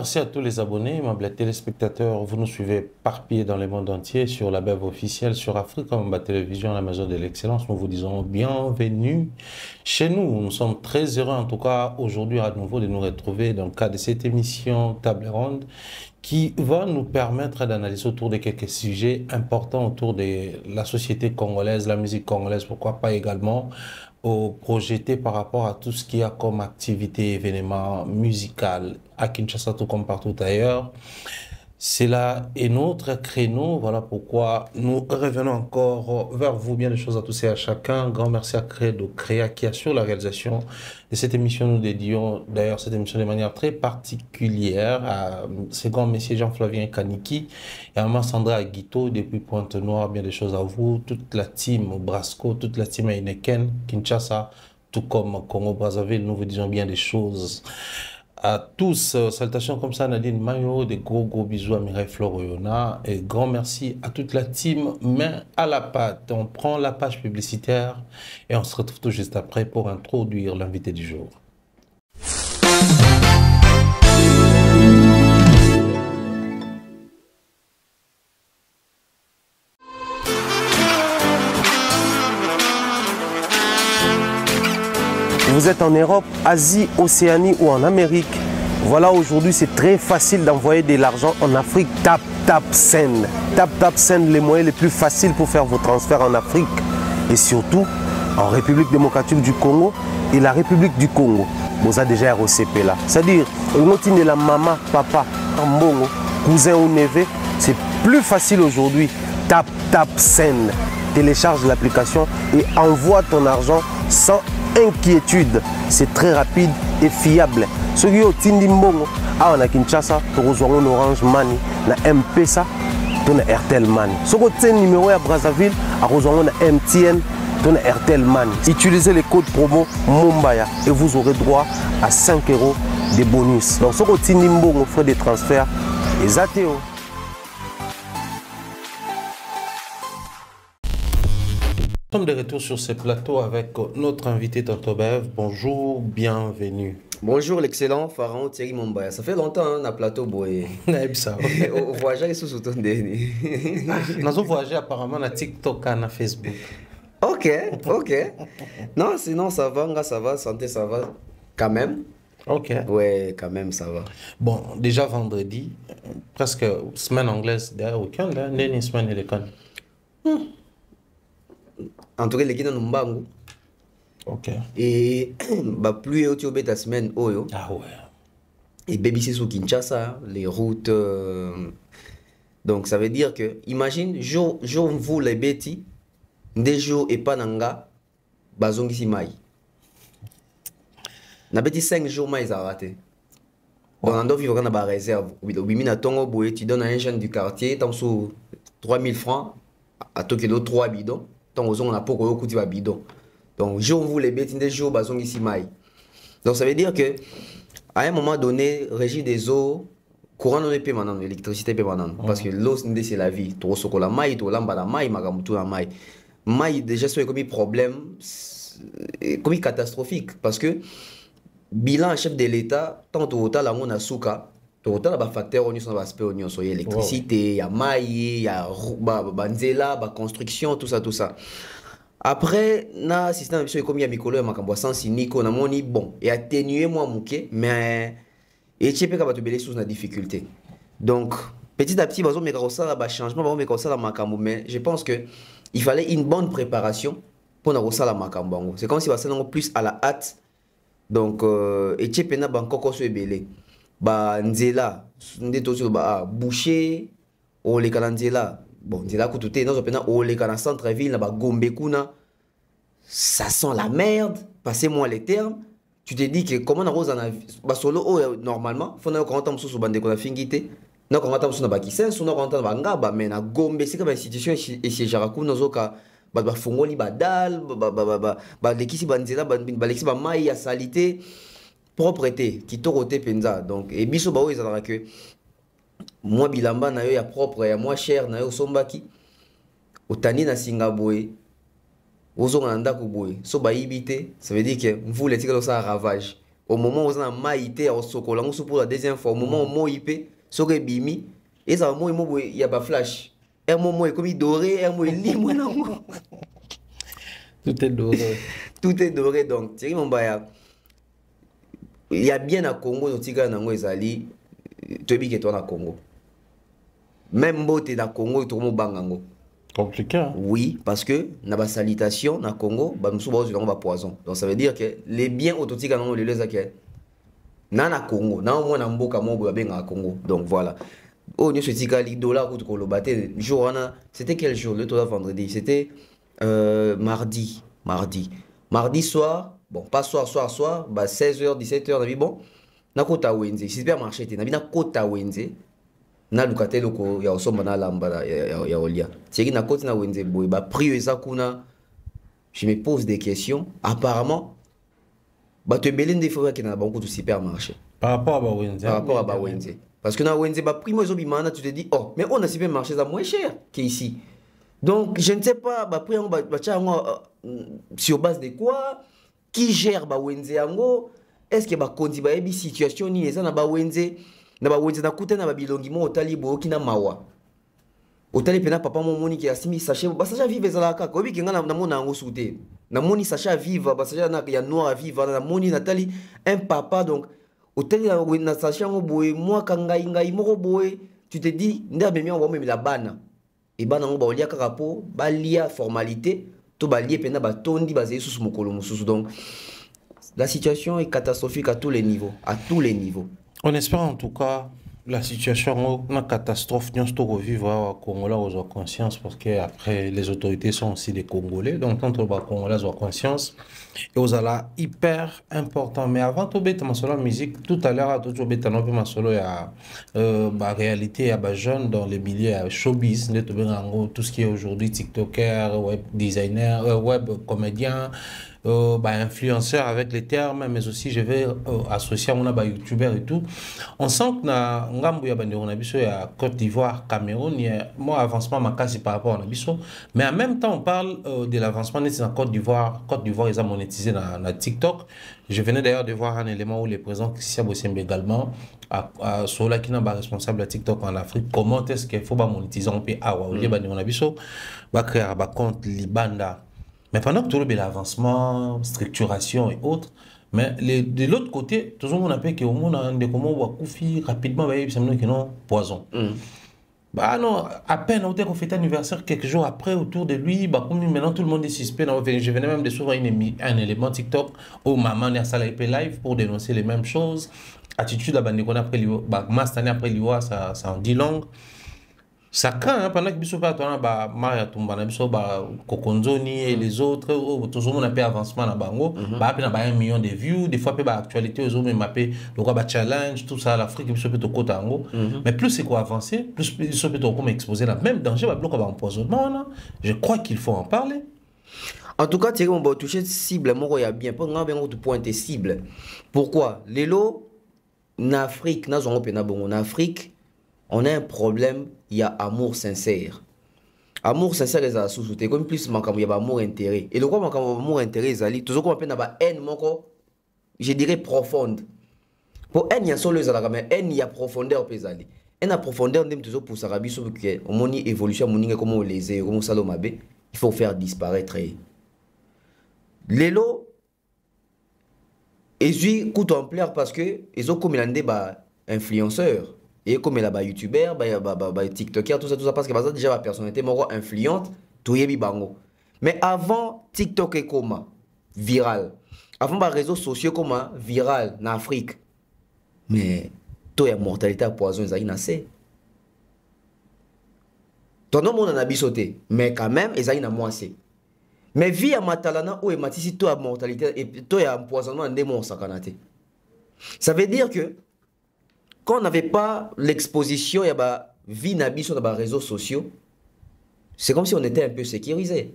merci à tous les abonnés, membres téléspectateurs. Vous nous suivez éparpillés dans le monde entier sur la BEV officielle, sur Africa Télévision, la maison de l'excellence. Nous vous disons bienvenue chez nous. Nous sommes très heureux, en tout cas, aujourd'hui à nouveau de nous retrouver dans le cadre de cette émission Table Ronde qui va nous permettre d'analyser autour de quelques sujets importants autour de la société congolaise, la musique congolaise, pourquoi pas également au projeté par rapport à tout ce qu'il y a comme activité, événement musical à Kinshasa, tout comme partout ailleurs. C'est là et notre créneau, voilà pourquoi nous revenons encore vers vous. Bien des choses à tous et à chacun. Un grand merci à Credo Créa qui assure la réalisation de cette émission. Nous dédions d'ailleurs cette émission de manière très particulière à ce grand messieurs Jean-Flavien Kaniki et à Sandra Aguito depuis Pointe-Noire. Bien des choses à vous, toute la team Brasco, toute la team Heineken, Kinshasa, tout comme Congo-Brazzaville. Nous vous disons bien des choses à tous. Salutations comme ça Nadine Mayo, des gros bisous à Mireille Floriona et grand merci à toute la team main à la pâte. On prend la page publicitaire et on se retrouve tout juste après pour introduire l'invité du jour. Vous êtes en Europe, Asie, Océanie ou en Amérique. Voilà, aujourd'hui, c'est très facile d'envoyer de l'argent en Afrique. Tap Send. Tap Send, les moyens les plus faciles pour faire vos transferts en Afrique. Et surtout, en République démocratique du Congo et la République du Congo. Vous avez déjà ROCP là. C'est-à-dire, on la maman, papa, mbongo, cousin ou neveu. C'est plus facile aujourd'hui. Tap Send. Télécharge l'application et envoie ton argent sans inquiétude. C'est très rapide et fiable. Ceux qui ont Tindi Mbongo, on a Kinshasa, on a Orange Money, on a M-Pesa, on a Airtel Money. Ceux qui ont numéro à Brazzaville, on a MTN, on a Airtel Money. Utilisez les codes promo Mumbaya et vous aurez droit à 5 € de bonus. Donc ceux qui ont Tindi Mbongo, frais de transfert, les ATO. Nous sommes de retour sur ce plateau avec notre invité Tonton Bev. Bonjour, bienvenue. Bonjour l'excellent Pharaon Thierry Mombaya. Ça fait longtemps on a plateau boy. On voyage sous ton dernier. Nous avons voyagé apparemment à TikTok et à Facebook. Ok. Non, sinon ça va, santé ça va quand même. Ok. Ouais, quand même ça va. Bon, déjà vendredi, presque semaine anglaise, derrière week-end, une semaine et en tout cas, les gens n'ont pas. Ok. Et plus au Tio ta semaine, oyo. Ah ouais. Et baby c'est sous Kinshasa, les routes. Donc ça veut dire que, imagine, jour vous les bêtis, des jours et pas nanga, bazongi si mai. Na bêtis 5 jours mai a raté. Donc on doit vivre dans la réserve. Bimina tongo boye, tu donnes à un jeune du quartier, t'en sous 3000 francs, à Tokyo 3 bidons. On a pas de bidon. Donc, je vous les bêtes des jours, bazong ici maï. Donc, ça veut dire que à un moment donné, régie des eaux, courant non est maintenant, l'électricité est maintenant. Parce que l'eau, c'est la vie. Trop soko la maï, trop lamba la maï, magamutu la maï. Maï, déjà, c'est comme un problème, comme catastrophique. Parce que, bilan chef de l'État, tant total, là, on a souka. Total, il y a des facteurs, il y a l'électricité, il y a maï, il y a banzela, la construction, tout ça. Après, na système de comme il y a Mikolo, il y a sans Nico, na moni bon, et atténuer moi mouké, mais et tu peux pas te belé sous la difficulté. Donc, petit à petit, bazo me ça la changement, bazo me ça la makambo, mais je pense que il fallait une bonne préparation pour na ça la makambo. C'est comme si ça n'en plus à la hâte. Donc, et tu peux na bankoko so belé. Ba nzela ndeto so ba boucher o le kalanzela bon nzela kutute non pena o le kana centre ville na ba gombe kuna ça sent la merde passez-moi les termes tu te dis que comment na rose na ba solo o normalement faut na ko ntam so bande ko na fingite na ko ntam so na ba kisenso na ko ntam ba ngaba mais na gombe c'est comme institution et chez Jaraku nozoka ba fongoli ba dal ba lekisi ba nzela ba lekisi ba mai ya salité propreté qui toroté penza donc et biso ba ils ont que moi bilamba na yo ya propre ya moi cher na yo sombaki otani na Singaboy ozo nganda ko boy so ba ibité ça veut dire que vous les tika ça ravage au moment où on a maïté au sokolango pour la deuxième fois au moment où on ipé sur bimi et ça moi il y a pas flash un moment est comme doré un moment limon Tout est doré. tout est doré donc Thierry Mombaya il y a bien à Congo notika nango ezali tobi que toi na Congo même bote na Congo to mo bangango Compliqué. Hein? oui parce que na ba salutation na Congo ba musu ba ba poison donc ça veut dire que les biens autotika nango les akè na Congo na mo na mboka mo ba benga Congo donc voilà oh nous tika li dollar ko lo baté jour c'était quel jour le tour vendredi c'était mardi soir bon pas soir bah 16h 17h na bi bon na kota wenze supermarché te na bi na kota wenze na lukate loko ya osomba na lamba ya olia tiki na kota na wenze boy ba prix eza kuna je me pose des questions apparemment ba te belende faut que na banko tout supermarché Par rapport à Wenze. Par rapport à Wenze parce que na wenze ba prix moi zo bimana tu te dis oh mais on a supermarché ça moins cher qu'ici. Donc, je ne sais pas, après, sur base de quoi, qui gère Wenze Ango, est-ce que Kondi ba ebi situation ni eza na Wenze na kuta na bilongi mo otali bo kina mawa. Otali pena papa mo moni ki asimi sachet ba sachet vive za la kaka. Obi kinga na mona ngo sute. Na moni sachet vive ba sachet na ya noir vive na moni natali un papa donc otali na sachet ngo boy moi ngai moko boy tu te dis nda bemi on va même la bana. Et bah non bah lia kakapo bah lia formalité tout bah lié pena bah tondi basé sous mokolo mususu donc la situation est catastrophique à tous les niveaux On espère en tout cas la situation une catastrophe nous to revivre au Congo là aux conscience parce que après les autorités sont aussi des Congolais donc quand on va Congolais aux conscience et aux ala hyper important mais avant tout bête ma solo musique tout à l'heure tout bête non ma solo ya bah réalité ya bah jeune dans les milieux showbiz tout ce qui est aujourd'hui tiktoker web designer web comédien bah, influenceur avec les termes, mais aussi je vais associer à mon youtubeur et tout. On sent que na ngambu ya bandi on a biso ya Côte d'Ivoire, Cameroun, il y a moi avancement ma case par rapport à biso, mais en même temps on parle de l'avancement de la Côte d'Ivoire. Côte d'Ivoire ils ont monétisé dans TikTok. Je venais d'ailleurs de voir un élément où les présidents Christian Bossembe également à Sola qui n'a pas responsable de TikTok en Afrique. Comment est-ce qu'il faut monétiser en pays awa au lieu bandi on a biso ba créer un compte Libanda. Mais pendant que tout le l'avancement, structuration et autres, mais de l'autre côté, tout le monde a que au monde a des comment on va couper rapidement, c'est que non poison. Bah non, à peine on fait anniversaire quelques jours après autour de lui, bah comme maintenant tout le monde est suspect. Je venais même de souvent un élément TikTok où maman est à live pour dénoncer les mêmes choses. Attitude à bande qu'on après lui, bah master après lui ça en dit long. Ça craint hein, pendant que biso pa tona ba Maria Tumba na biso ba Kokonzoni et les autres tout le monde a fait avancement na bango ba pe na ba 1 million de views des fois pe ba actualité aux hommes mappé le quoi ba challenge tout ça l'Afrique biso pe to kota ngo mais plus c'est quoi avancer plus biso pe to comme exposer la même danger ba bloc ba empoisonnement là je crois qu'il faut en parler. En tout cas Thierry on va toucher cible moko ya bien pour nga bien to pointer cible. Pourquoi lelo na Afrique na zongo pe na bongo na Afrique on a un problème, il y a amour sincère. Amour sincère, les a sous-souté. Comme plus, il y a amour intérêt. Et le quoi, amour intérêt, ils toujours qu'on appelle une haine, je dirais profonde. Pour haine, il y a solo, mais haine, il y a profondeur, pesali. Haine a profondeur, on aime toujours pour Sarabi, sauf que, on moni évolution, on moni comment on les est, comment ça il faut faire disparaître. Lélo, ils ont coûte ampleur parce que, ils ont comme il y a des influenceurs. Et comme il y a des youtubeurs, des tiktokers, tout ça, parce que déjà la personnalité influente, tout est bango. Mais avant TikTok et comment viral, avant les réseaux sociaux comment viral en Afrique, mais tout est mortalité à poison, ils ont assez. Tout le monde en a bisoté, mais quand même, ils ont moissé. Mais vie à Matalana, où est matissé, tout est mortalité et tout est empoisonnement, démon sakanate. Ça veut dire que quand on n'avait pas l'exposition, il y a vie nabi sur les réseaux sociaux, c'est comme si on était un peu sécurisé.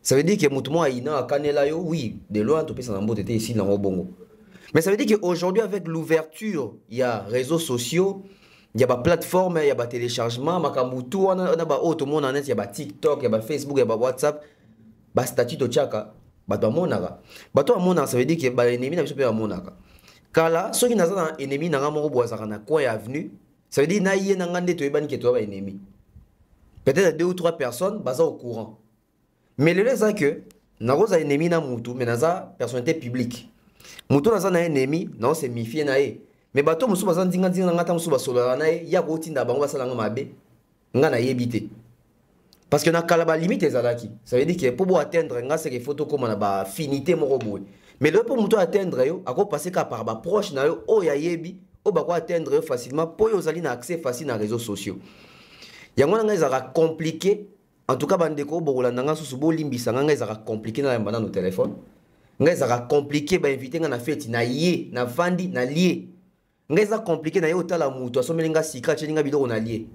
Ça veut dire que Moutouma Aïna à Kanelayo, oui, de loin, tout le était ici dans le Bongo. Mais ça veut dire qu'aujourd'hui, avec l'ouverture, il y a réseaux sociaux, il y a des plateformes, il y a des téléchargements, il y a tout le monde en net, il y a TikTok, il y a Facebook, il y a WhatsApp, il y a statut de Tchaka, il y a Monaka. Ça veut dire que l'ennemi n'a pas de Monaka. Kala, ceux qui n'ont pas ennemi, n'ont pas boisé na coin avenue, ça veut dire naïe n'a ngandé to eban qui toi ennemi. Peut-être 2 ou 3 personnes basées au courant. Mais le c'est que n'a pas ennemi na mutu, mais n'a personnalité publique. Mutu n'a pas ennemi, non c'est mifié naïe. Mais bateau musu bazan dinga dinga ngata musu basola naïe, ya ko tinda bango basala mabe, nga na yebité. Parce que na kala ba limite ezalaki. Ça veut dire que pour atteindre nga c'est que photo comme na ba finité moko boy. Mais le pour mutu atteindre yo, ako passer ka par ba proche na yo o ya yebi, o ba ko atteindre yo facilement pour yo zali na accès facile na réseaux sociaux. Yango nga ezaka compliqué. En tout cas bandeko bokola nga susu bo limbisa nga ezaka compliqué na mbana no téléphone. Nga ezaka compliqué ba inviter nga na fête na yé, na vandi, na lié. Nga ezaka compliqué na yo tala mutu asomelinga sika chelinga bidoko na lié.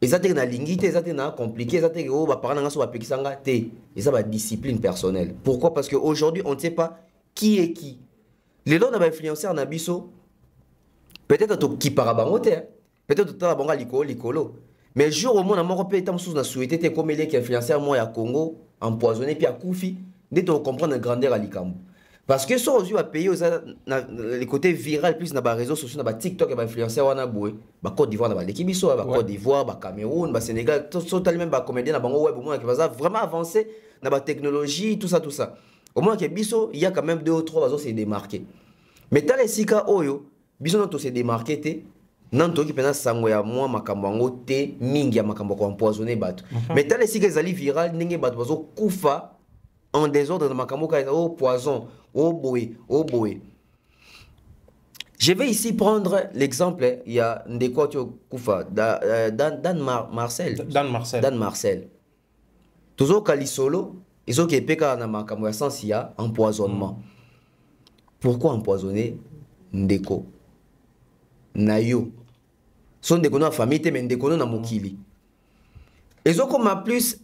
Ezate na lingite, ezate na compliqué, ezate o ba parana nga so ba pekisanga te. Eza ba discipline personnelle. Pourquoi? Parce que aujourd'hui on ne sait pas qui est qui. Les gens na influenceurs na biso peut-être to qui parabango te, peut-être to la banga likolo. Mais jour au monde na moko pe tam sous na souhaité te comme les influenceurs moi ya Congo empoisonné puis à Koufi, dès to comprendre la grandeur à likambo. Parce que so aujourd'hui à payer les côtés viral plus na ba réseaux sociaux na ba TikTok et ba influenceurs wana boy, ba Côte d'Ivoire na ba l'équipe biso, ba Côte d'Ivoire, ba Cameroun, ba Sénégal, totalement même ba comédien na bango web au moins qui va vraiment avancer na ba technologie tout ça. Au moins que biso il y a quand même 2 ou 3 bazo se démarquer. Mais tal esika oyo biso non to se démarquer te nanto ki pena sango ya moi makambo ngo te mingi ya makambo ko empoisonner bato. Mais tal esika ezali viral ndenge bato bazo kufa en désordre de makambo ka au poison, au boé. Je vais ici prendre l'exemple, il y a Ndeko Kufa, Dan Marcel. Toujours Kalisolo, ils ont qui na makambo ya sens il y a empoisonnement. Pourquoi empoisonner Ndeko? Nayo. Son Ndeko na famille mais Ndeko na mokili. Ils ont comme plus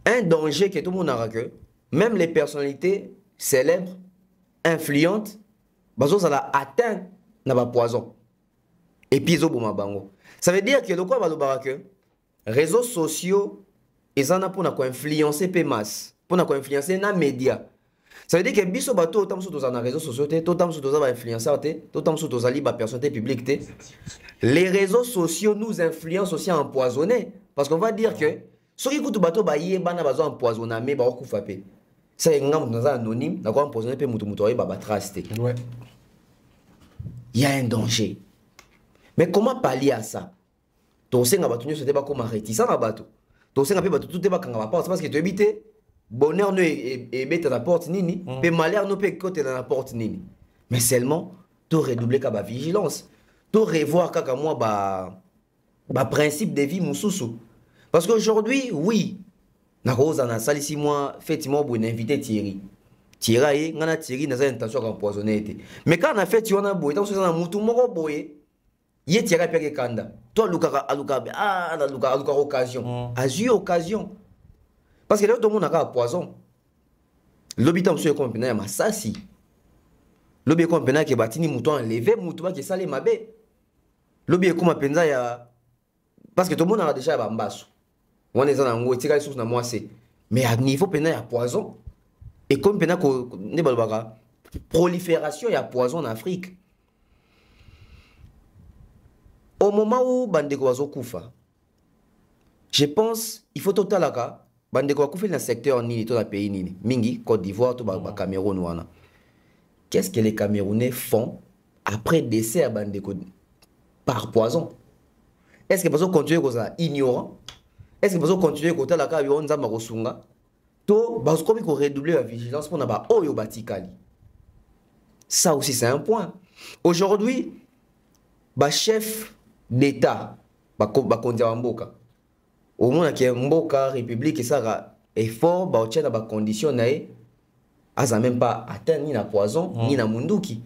un danger que tout le monde a que même les personnalités célèbres, influentes, bazo ça la atteint na ba poison. Et puis ils ont bango. Ça veut dire que le quoi va que réseaux sociaux ils en a pour na ko influencer pe masse, pour na ko influencer na média. Ça veut dire que biso bato autant sur dans réseaux sociaux té, autant sur dans ba influenceurs té, autant sur dans ba personnalité publique té. Les réseaux sociaux nous influencent aussi à empoisonner parce qu'on va dire que ceux qui écoutent bateau baïe bana bazo empoisonner mais ba ko fapé. Ça est dans anonyme, d'accord empoisonner pe mutu ba trace té. Ouais. Il y a un danger. Mais comment pallier à ça? To senga bato nyo sote ba ko réticent na bato. To senga pe bato tout ba kanga ba porte parce que tu habite bonheur no et bête la porte nini, pe malheur no pe côté dans la porte nini. Mais seulement to redoubler ka ba vigilance. To revoir kaka moi ba principe de vie mususu. Parce qu'aujourd'hui, oui, na rosa na sali 6 mois, effectivement, pour inviter Thierry. Thierry, ngana Thierry n'a pas intention d'empoisonner. Mais quand on a fait Thierry, on a boyé, on a moutou moko boyé. Yé Thierry peke kanda. Toi, Luka occasion. A eu occasion. Parce que là, tout le monde a un poison. L'habitant monsieur comme pena ma sasi. L'obé comme pena qui batini mouton enlevé, moutou qui salé ma bé. L'obé comme penza ya. Parce que tout le monde a déjà bambasso. On est en haut, tiré sous na moi c'est. Mais à niveau pena il y a poison. Et comme pena ko ne balbaka prolifération il y a poison en Afrique. Au moment où bandeko wazo kufa, je pense il faut totalaka bandeko wakufa dans le secteur nini to na pays nini. Mingi Côte d'Ivoire to ba Cameroun wana. Qu'est-ce que les Camerounais font après décès à bandeko par poison? Est-ce que parce qu'on continue comme ça ignorant? Est-ce que parce qu'on continue comme ça la cas on zamba kosunga? To parce qu'on peut redoubler la vigilance pour n'aba oyo batikali. Ça aussi c'est un point. Aujourd'hui, ba chef d'État, ba kondia mboka. Au moins que mboka république et ça effort ba tient ba condition nae aza même pas atteint ni na poison ni na munduki.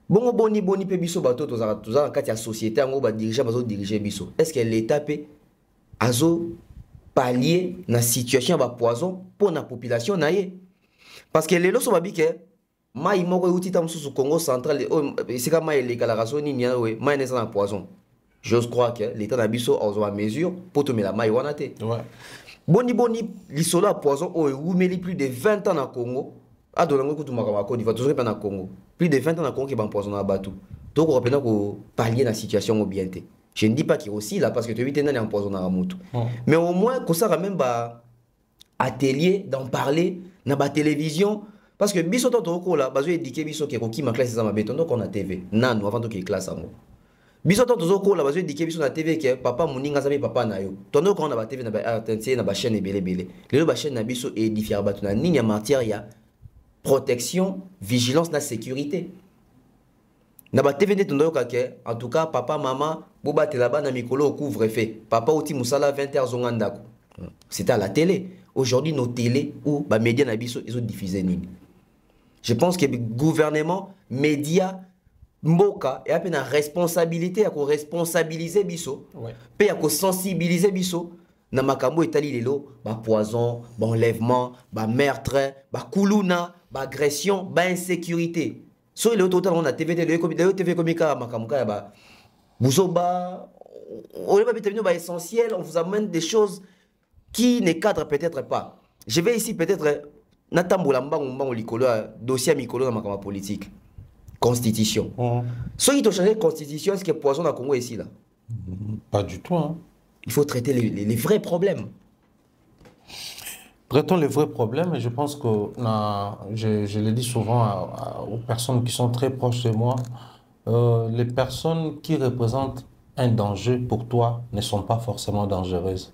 Bongo boni pe biso bato tozala kati ya société ngo ba diriger bazo diriger biso. Est-ce que l'état pe azo pallier na situation ba poison pour na population naie? Parce que les loso babi ke mai moko uti tam susu Congo central c'est comme mai les calaration ni nia we mai na poison. J'ose croire que l'état na biso a mesure pour te mettre la mai wana te. Ouais. Boni lisolo poison o oumeli plus de 20 ans na Congo. a donné un coup de ma Côte d'Ivoire, toujours pas dans Congo. Plus de 20 ans dans Congo qui va empoisonner à Batou. Donc, on va pallier la situation au bien. Je ne dis pas qu'il y a aussi là, parce que tu as 8 ans empoisonné à Moutou. Mais au moins, que ça ramène atelier d'en parler dans la télévision. Parce que biso to to là, bazo éduquer biso qui est ma classe ça béton donc on a TV. Nan avant que classe amo. Biso to to là, bazo éduquer biso na TV que papa muninga zabe papa na yo. Tondo quand on a TV na ba RTNC na ba chaîne belé. Les ba chaîne na biso édifier batu na ninya matière ya protection, vigilance na sécurité. Na ba TV tondo ka ke en tout cas papa maman boba te là-bas na mikolo couvre-feu. Papa oti musala 20h zongandako. C'était à la télé. Aujourd'hui nos télé ou ba médias na biso ils ont diffusé nini. Je pense que le gouvernement, médias, Mboka, et une responsabilité à responsabiliser biso, puis à sensibiliser biso, na makambo etali lelo, ba poison, ba enlèvement, ba meurtre, ba kuluna, ba agression, ba insécurité. So le total on a TV comme ka makamka ba buzoba, on est pas peut-être ba essentiel, on vous amène des choses qui ne cadrent peut-être pas. Je vais ici peut-être natambola mbango likolo dossier mikolo na makama politique constitution ceux qui ont changé constitution est-ce que poison na Congo ici là pas du tout hein. Il faut traiter les vrais problèmes. Traitons les vrais problèmes et je pense que je le dis souvent aux personnes qui sont très proches de moi, les personnes qui représentent un danger pour toi ne sont pas forcément dangereuses.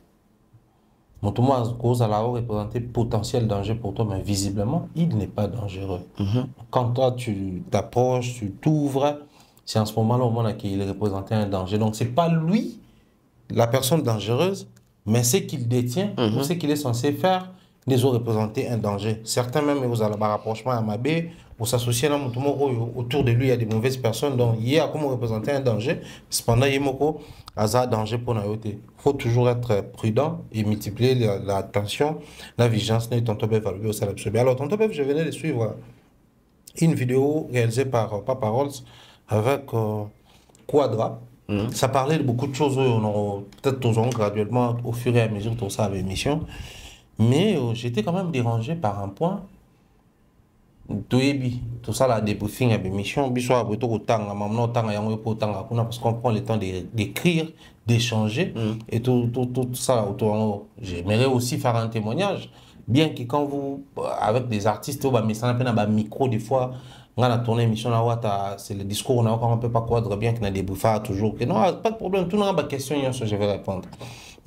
Moi, cause à la représenter potentiel danger pour toi, mais visiblement, il n'est pas dangereux. Quand toi, tu t'approches, tu t'ouvres, c'est en ce moment-là au moment qu'il représentait un danger. Donc, c'est pas lui, la personne dangereuse, mais ce qu'il détient, ou ce qu'il est censé faire, les ont représenté un danger. Certains même, vous avez un rapprochement à Mabé, pour s'associer à autour de lui, il y a des mauvaises personnes. Donc, il y a comme représenter un danger. Cependant, il y a un danger pour nous. Il faut toujours être prudent et multiplier l'attention, la vigilance. Alors, tonton Bev, je venais de suivre une vidéo réalisée par Papa Rolls avec Quadra. Ça parlait de beaucoup de choses. Peut-être tous graduellement, au fur et à mesure, tout ça avec l'émission. Mais j'étais quand même dérangé par un point. Tout ça, la débriefing à l'émission, parce qu'on prend le temps d'écrire, d'échanger, et tout ça. J'aimerais aussi faire un témoignage, bien que quand vous, avec des artistes, mais ça n'a pas un micro, des fois, on a tourné l'émission, c'est le discours, on ne peut pas croire bien qu'on a débriefé toujours. Non, pas de problème, tout le monde a des questions, je vais répondre.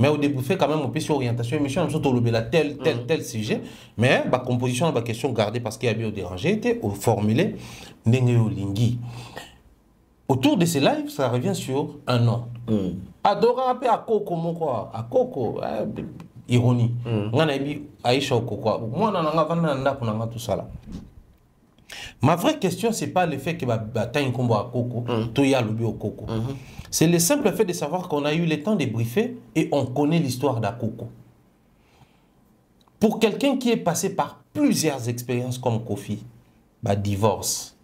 Mais au début, quand même, on peut sur orientation émission, on a tel sujet. Mais la composition, la question gardée parce qu'il y a bien dérangé, était formulée Lingui. Autour de ces lives, ça revient sur un nom. Adora à Coco, mon quoi. À Coco, ironie. On a dit Aïcha au Coco. Moi, on a tout ça là. Ma vraie question, ce n'est pas le fait que tu as un combo à Coco, tu as le au Coco. C'est le simple fait de savoir qu'on a eu le temps de briefer et on connaît l'histoire d'Akoko. Pour quelqu'un qui est passé par plusieurs expériences comme Kofi, divorce,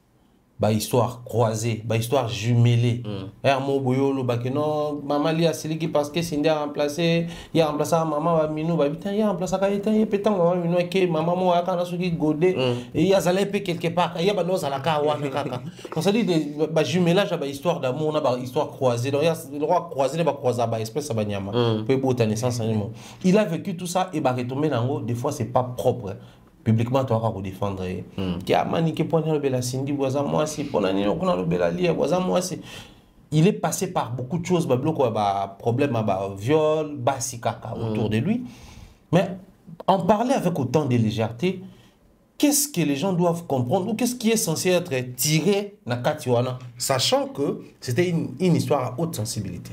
histoire croisée, histoire jumelée. Non, maman li a celui qui parce que Cindy a remplacé, il a remplacé maman Minou, il a remplacé maman Minou que maman moi quand on a godé et il y a zalé quelque part, il y a nos alaka wa kaka. On se dit des jumelage histoire d'amour, on a histoire croisée. Donc il y a le droit croisé les croiser espèce ça nyama. Peut boire naissance animaux. Il a vécu tout ça et retomber dans haut, des fois c'est pas propre. Publiquement, tu vas défendre. Il est passé par beaucoup de choses, problème, viol, autour de lui. Mais en parler avec autant de légèreté, qu'est-ce que les gens doivent comprendre ou qu'est-ce qui est censé être tiré dans Katiwana, sachant que c'était une histoire à haute sensibilité.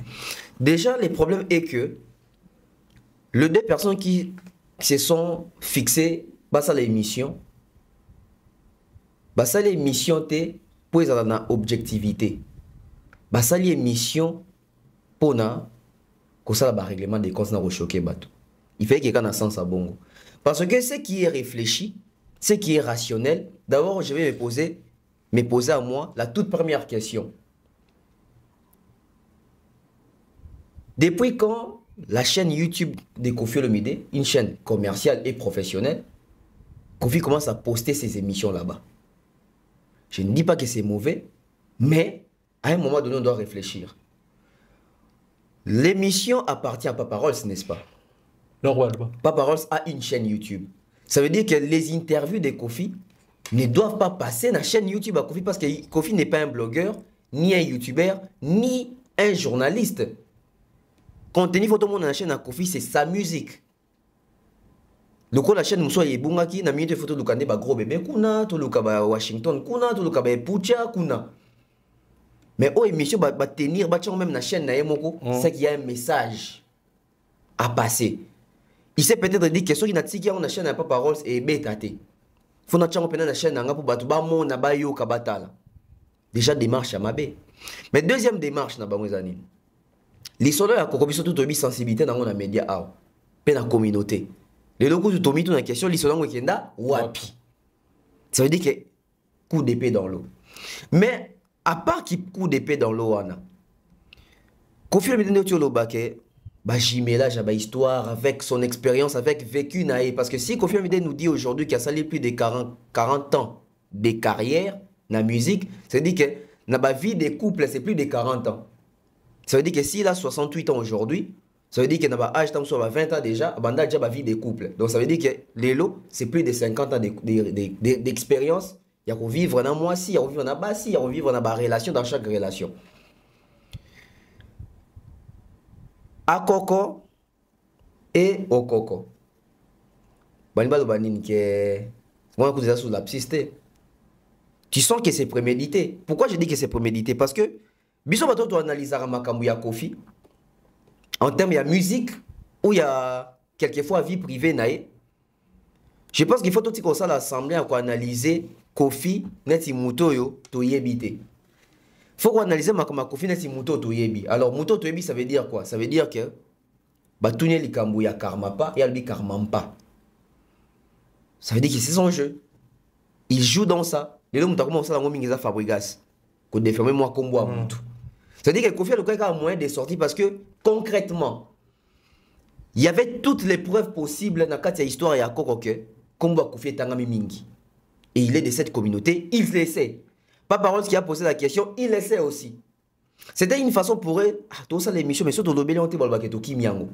Déjà, le problème est que les deux personnes qui se sont fixées ça l'émission ça l'émission pour avoir objectivité ça l'émission pour na que ça le règlement des comptes na choquer bateau il fait qu'il y ait un sens à bongo parce que ce qui est réfléchi ce qui est rationnel d'abord je vais me poser à moi la toute première question. Depuis quand la chaîne YouTube de Koffi Olomide, une chaîne commerciale et professionnelle, Kofi commence à poster ses émissions là-bas. Je ne dis pas que c'est mauvais, mais à un moment donné, on doit réfléchir. L'émission appartient à Papa Rolls, n'est-ce pas? Non, ouais. Papa Rolls a une chaîne YouTube. Ça veut dire que les interviews de Kofi ne doivent pas passer dans la chaîne YouTube à Kofi parce que Kofi n'est pas un blogueur, ni un YouTuber, ni un journaliste. Contenu photo dans la chaîne à Kofi, c'est sa musique. Le coup la chaîne Moussa Yebungaki, na minute photo lukande ba gros bébé kuna, to lukaba Washington kuna, to lukaba Pucha kuna. Mais oh émission va tenir, même la chaîne na yemoko, c'est qu'il y a un message à passer. Il s'est peut-être dit que ceux qui n'a tiki on la chaîne n'a pas parole et bétate. Faut na tchango pena la chaîne nga pour batu ba mo na ba yo kabatala. Déjà démarche à mabé. Mais deuxième démarche na ba mwezani. Les soldats ya kokobiso tout obi sensibilité dans la média a. Pe na communauté. Les locaux tout omi tout na question les soldats wekenda wapi. Ça veut dire que coup d'épée dans l'eau. Mais à part qui coup d'épée dans l'eau wana. Kofi Olomide tu lobake ba jimélage à ba histoire avec son expérience avec vécu naé parce que si Kofi Olomide nous dit aujourd'hui qu'il a sali plus de 40 ans de carrière na musique, ça veut dire que na ba vie des couples c'est plus de 40 ans. Ça veut dire que s'il a 68 ans aujourd'hui, ça veut dire qu'il n'a pas âge, tant soit 20 ans déjà, il a déjà ma vie des couples. Donc ça veut dire que Lélo, c'est plus de 50 ans d'expérience. Il y a qu'on vivre dans moi si, il y a qu'on vivre dans bas si, il y a qu'on vivre dans ma relation, dans chaque relation. À Coco et au Coco. Banibalo Banine qui est. Moi, je suis sur la piste. Tu sens que c'est prémédité. Pourquoi je dis que c'est prémédité? Parce que, Biso Bato, tu analyses Makambu ya Kofi. En termes de musique, où il y a quelquefois vie privée, je pense qu'il faut tout comme ça l'assemblée pour analyser Kofi, neti muto yo, to yebite. Faut qu'on analyse ma Kofi neti muto to yebi. Alors muto to yebi ça veut dire quoi? Ça veut dire que batouné likambu ya karma pas et albi karma pas. Ça veut dire que c'est son jeu. Il joue dans ça. Les hommes comment ça dans mingiza Fabregas. Ko défermer moi combo à muto. C'est-à-dire que Kofi a un moyen de sortir parce que, concrètement, il y avait toutes les preuves possibles dans la histoire de Koko que Kombo Kofi est un mingi. Et il est de cette communauté, il le sait. Pas parole qui a posé la question, il le sait aussi. C'était une façon pour eux, tout ça l'émission, mais surtout le bélon, tu vois, qui miango.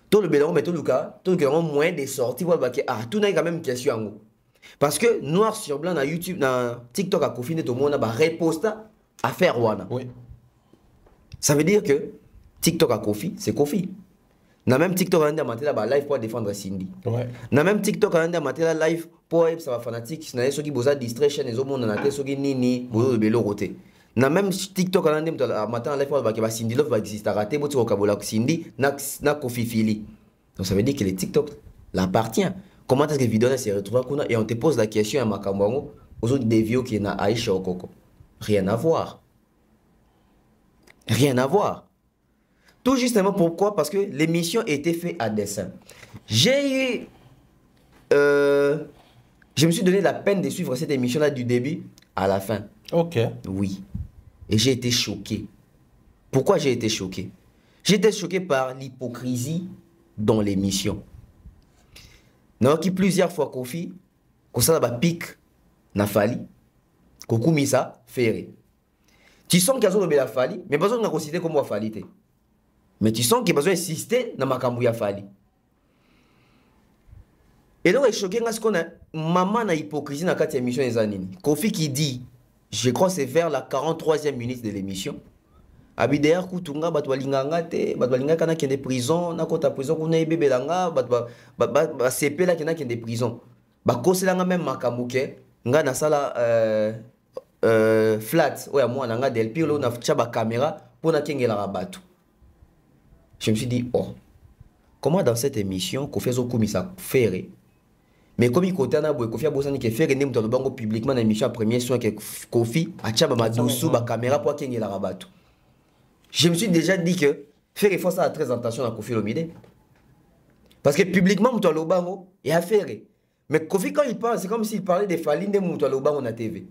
Tout le bélon, mais tout le cas, tout le cas, moyen de sortir, tout n'a quand même question. Parce que, noir sur blanc, dans YouTube, dans TikTok, à Kofi, tout le monde a reposté à faire Wana. Oui. Ça veut dire que TikTok à Kofi, c'est Kofi. Na même TikTok a un live pour défendre Cindy. Ouais. Na même TikTok a un live pour ça va fanatique. Na ceux qui bosa distraction les hommes na ceux qui nini bozo de belo roté. Na même TikTok a un matin live pour que Cindy Love va exister raté pour que kabola Cindy na Kofi Fili. Donc ça veut dire que les TikTok l'appartient. Comment est-ce que vidéo s'est retrouvée et on te pose la question à Makambango aux autres des vieux qui na Aïcha Okoko. Rien à voir. Rien à voir. Tout justement pourquoi? Parce que l'émission était faite à dessein. J'ai eu... je me suis donné la peine de suivre cette émission-là du début à la fin. Ok. Oui. Et j'ai été choqué. Pourquoi j'ai été choqué? J'ai été choqué par l'hypocrisie dans l'émission. Nous qui plusieurs fois Kofi, qu'on ça va pique, n'a fallu, qu'on mis ça, ferré. Tu sens qu'il y a besoin de la fali, mais pas besoin de considérer comme falité. Mais tu sens qu'il y a besoin d'insister dans ma cambouille fali. Et donc, je suis choqué parce qu'on a maman na hypocrisie dans cette émission des années. Kofi qui dit, je crois que c'est vers la 43e minute de l'émission. Abidéar Koutunga, Batwalinganga, Batwalinga kana qui est de prison, na kota prison, qu'on a bébé langa, CP là qui est de prison. Bakose langa même makambouke, nga na sala flat oya mwana nga del pilo na chaba caméra pour na kengela rabatu. Je me suis dit oh comment dans cette émission qu'on fait comme ça faire mais comme il côté na boy Kofi abosani ke faire ne muto bango publiquement na émission premier soin que Kofi a chaba madusu ba caméra pour kengela rabatu. Je me suis déjà dit que faire faut ça à très attention à Kofi Olomide parce que publiquement muto lo bango et à faire mais Kofi quand il parle c'est comme s'il parlait des falines de muto lo bango na TV.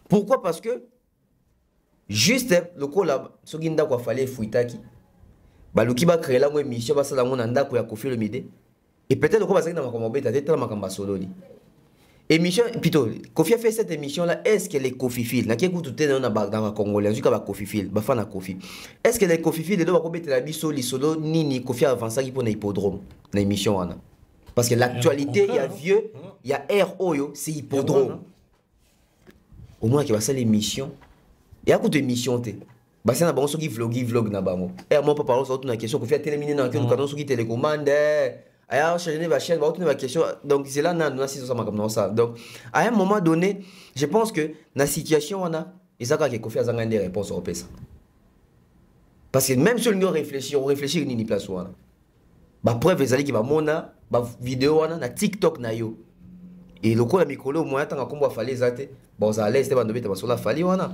Pourquoi? Parce que juste le coup là, ce qui n'a fallait fouitaki, baluki ba créer la émission ba sala mon anda ko ya Kofi Olomide. Et peut-être qu'on va dire que c'est solo. Émission, plutôt, Kofi a fait cette émission-là. Est-ce qu'elle est Kofi Fil? N'a qu'écoute tout dans le Congolais, jusqu'à la Kofi Fil, bah fan à Kofi. Est-ce qu'elle est Kofi Fil? Et donc, on va mettre la biso, li solo, ni Kofi avancé qui pour l'hippodrome, l'émission. Parce que l'actualité, il y a vieux, il y a RO, c'est hippodrome. Au moins, qu'il va faire l'émission. Et à coup d'émission, bah c'est un bon qui vlog na bango. Et moi pas parler sur une question Kofi a terminé dans le canal sur qui télécommande. Alors, changer ma chaîne, va ma question. Donc, c'est là, on a comme ça. Donc, à un moment donné, je pense que dans la situation, on a, et ça, quand Kofi a des réponses au ça. Parce que même si on réfléchit, il n'y a pas de place. Bah, preuve, les alliés qui va mona, bah, vidéo, on a TikTok, na yo. Et le coup, la micro, au moins, tant qu'on va faire les athées, bon, ça allait, c'était pas de sur la fali, on a.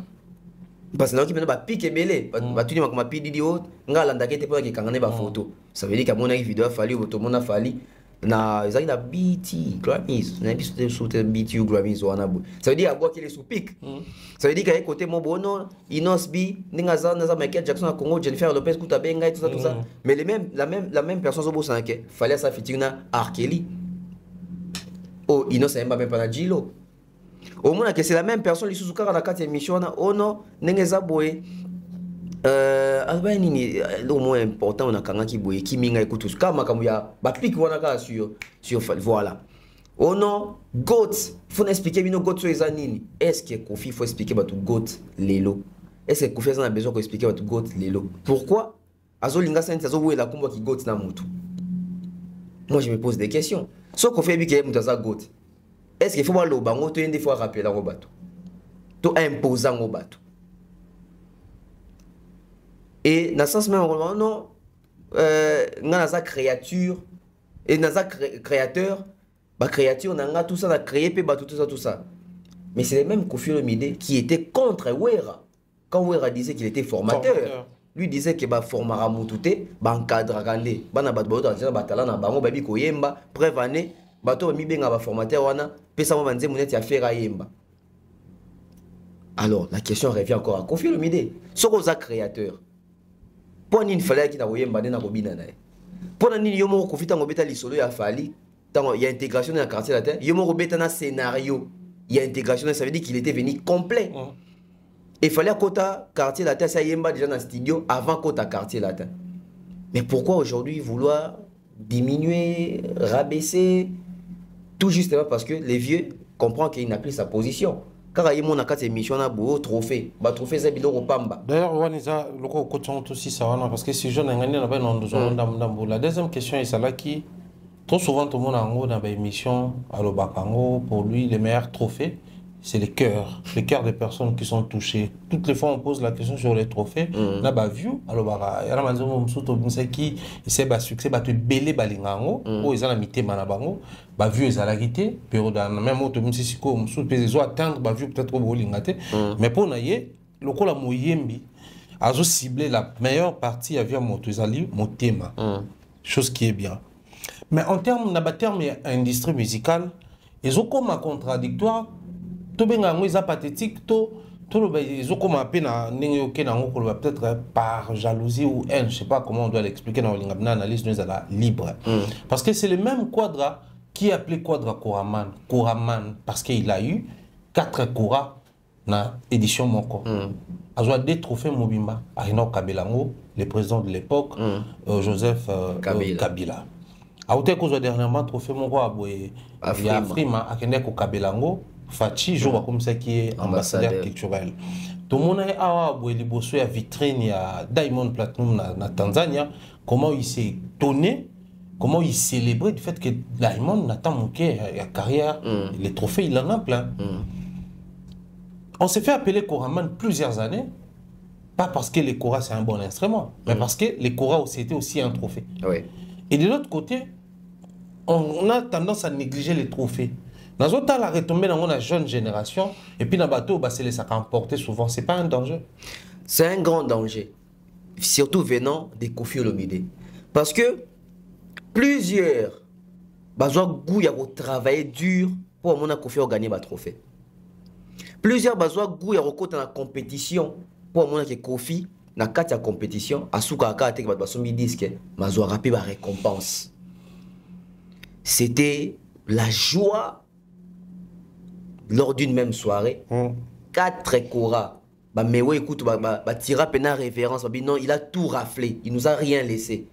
Parce que nous avons piqué belé, bah tu dis que ma pidi di haut, nga landa kete pour que kangane ba photo. Ça veut dire qu'à mon avis vidéo fali ou tout le monde a fali na ils na BT Grammys, na bis sur BT Grammys ou na. Ça veut dire à quoi qu'il est sous pic. Ça veut dire qu'à côté mon bono, Inos B, ninga za na Michael Jackson à Congo, Jennifer Lopez kuta benga et tout ça. Mais la même personne au bout que fallait ça featuring na R. Kelly. Oh, Inos a même pas na Jilo. Au moins que c'est la même personne les sous-kara la carte émission oh non n'engeza boy nini au moins important on a kanga ki boy ki minga écoute tout kama kamuya ba pique wana ka sur voilà oh non goat faut expliquer bino goat so ezanini est-ce que Kofi faut expliquer ba tout goat lelo est-ce que Kofi a besoin de expliquer ba tout goat lelo pourquoi azolinga sente azowe la kombo ki goat na mutu moi je me pose des questions so Kofi bi ke mutaza goat. Est-ce qu'il faut voir le bango, tu as des fois rappeler au bateau, tu imposant au bateau. Et dans ce sens même, non, dans sa créature et dans sa créateur, bah créature, on a tout ça, on a créé tout ça. Mais c'est le même Kofi Olomide qui était contre Wera. Quand Wera disait qu'il était formateur, lui disait que bah formera mutute, bah encadre grande, bah na batbo dans la batala na bango babi koyemba, prévaner. Bato mi benga ba formateur wana pesa mo banze muneti affaire ayemba. Alors la question revient encore à Kofi Olomide. Soko za créateur. Pour nini fallait ki na oyemba na kobina na. Pour nini yo mo Kofi tango beta lisolo ya fali, tango il y a intégration dans le quartier latin, yo mo beta na scénario. Il y a intégration, ça veut dire qu'il était venu complet. Il fallait à Kota quartier latin ça yemba déjà dans le studio avant Kota quartier latin. Mais pourquoi aujourd'hui vouloir diminuer, rabaisser tout justement parce que les vieux comprennent qu'il n'a plus sa position. Car il y a mon acte émission na beau trophée, ba trophée c'est bidon au pamba. D'ailleurs, on est à le côté aussi ça parce que si je n'ai gagné la deuxième question est celle-là qui trop souvent tout le monde en haut dans l'émission à l'Obakango pour lui les meilleurs trophées c'est les cœurs des personnes qui sont touchées. Toutes les fois on pose la question sur les trophées, là bah vu alors bah il y a la maison msuto qui c'est bah succès bah tu belé balingango ou ils ont la mité manabango bah vu ils ont la guité période même autre si comme msuto ils ont atteindre bah vu peut-être au bolingate mais pour naïe le coup la moyembi a ciblé la meilleure partie à via motozali motema chose qui est bien mais en termes industrie musicale ils ont comme un contradictoire tout bien ils pathétique tout ils ont comme un peu peut-être par jalousie ou haine je sais pas comment on doit l'expliquer dans l'analyse nous à la libre parce que c'est le même Quadra qui est appelé Quadra Koraman parce qu'il a eu 4 Kora na édition Moko a des trophées Mobimba Arino Kabelango le président de l'époque Joseph Kabila a été cause dernièrement trophée Moko à Frima à Kendeko Kabelango Fachi joue comme ça qui est ambassadeur culturel. Tout le monde a eu la vitrine à Diamond Platinum na Tanzanie. Comment il s'est donné, comment il célébrait du fait que Diamond n'a pas manqué la carrière, les trophées il en a plein. On s'est fait appeler Koraman plusieurs années, pas parce que les Kora c'est un bon instrument, mais parce que les Kora c'était aussi un trophée. Et de l'autre côté, on a tendance à négliger les trophées. Dans un temps, la retombée dans la jeune génération, et puis dans le bateau, c'est les sacs à emporter souvent. C'est pas un danger? C'est un grand danger. Surtout venant des Kofi Olomide. Parce que plusieurs ont travaillé dur pour que Kofi ait gagné le trophée. Plusieurs ont dans la compétition pour que Kofi na la compétition, à Souka Aka, disque, ils ont rappelé la récompense. c'était la joie lors d'une même soirée. 4 Cora. Bah, mais ouais, écoute, tira pena référence. Non, il a tout raflé. Il nous a rien laissé.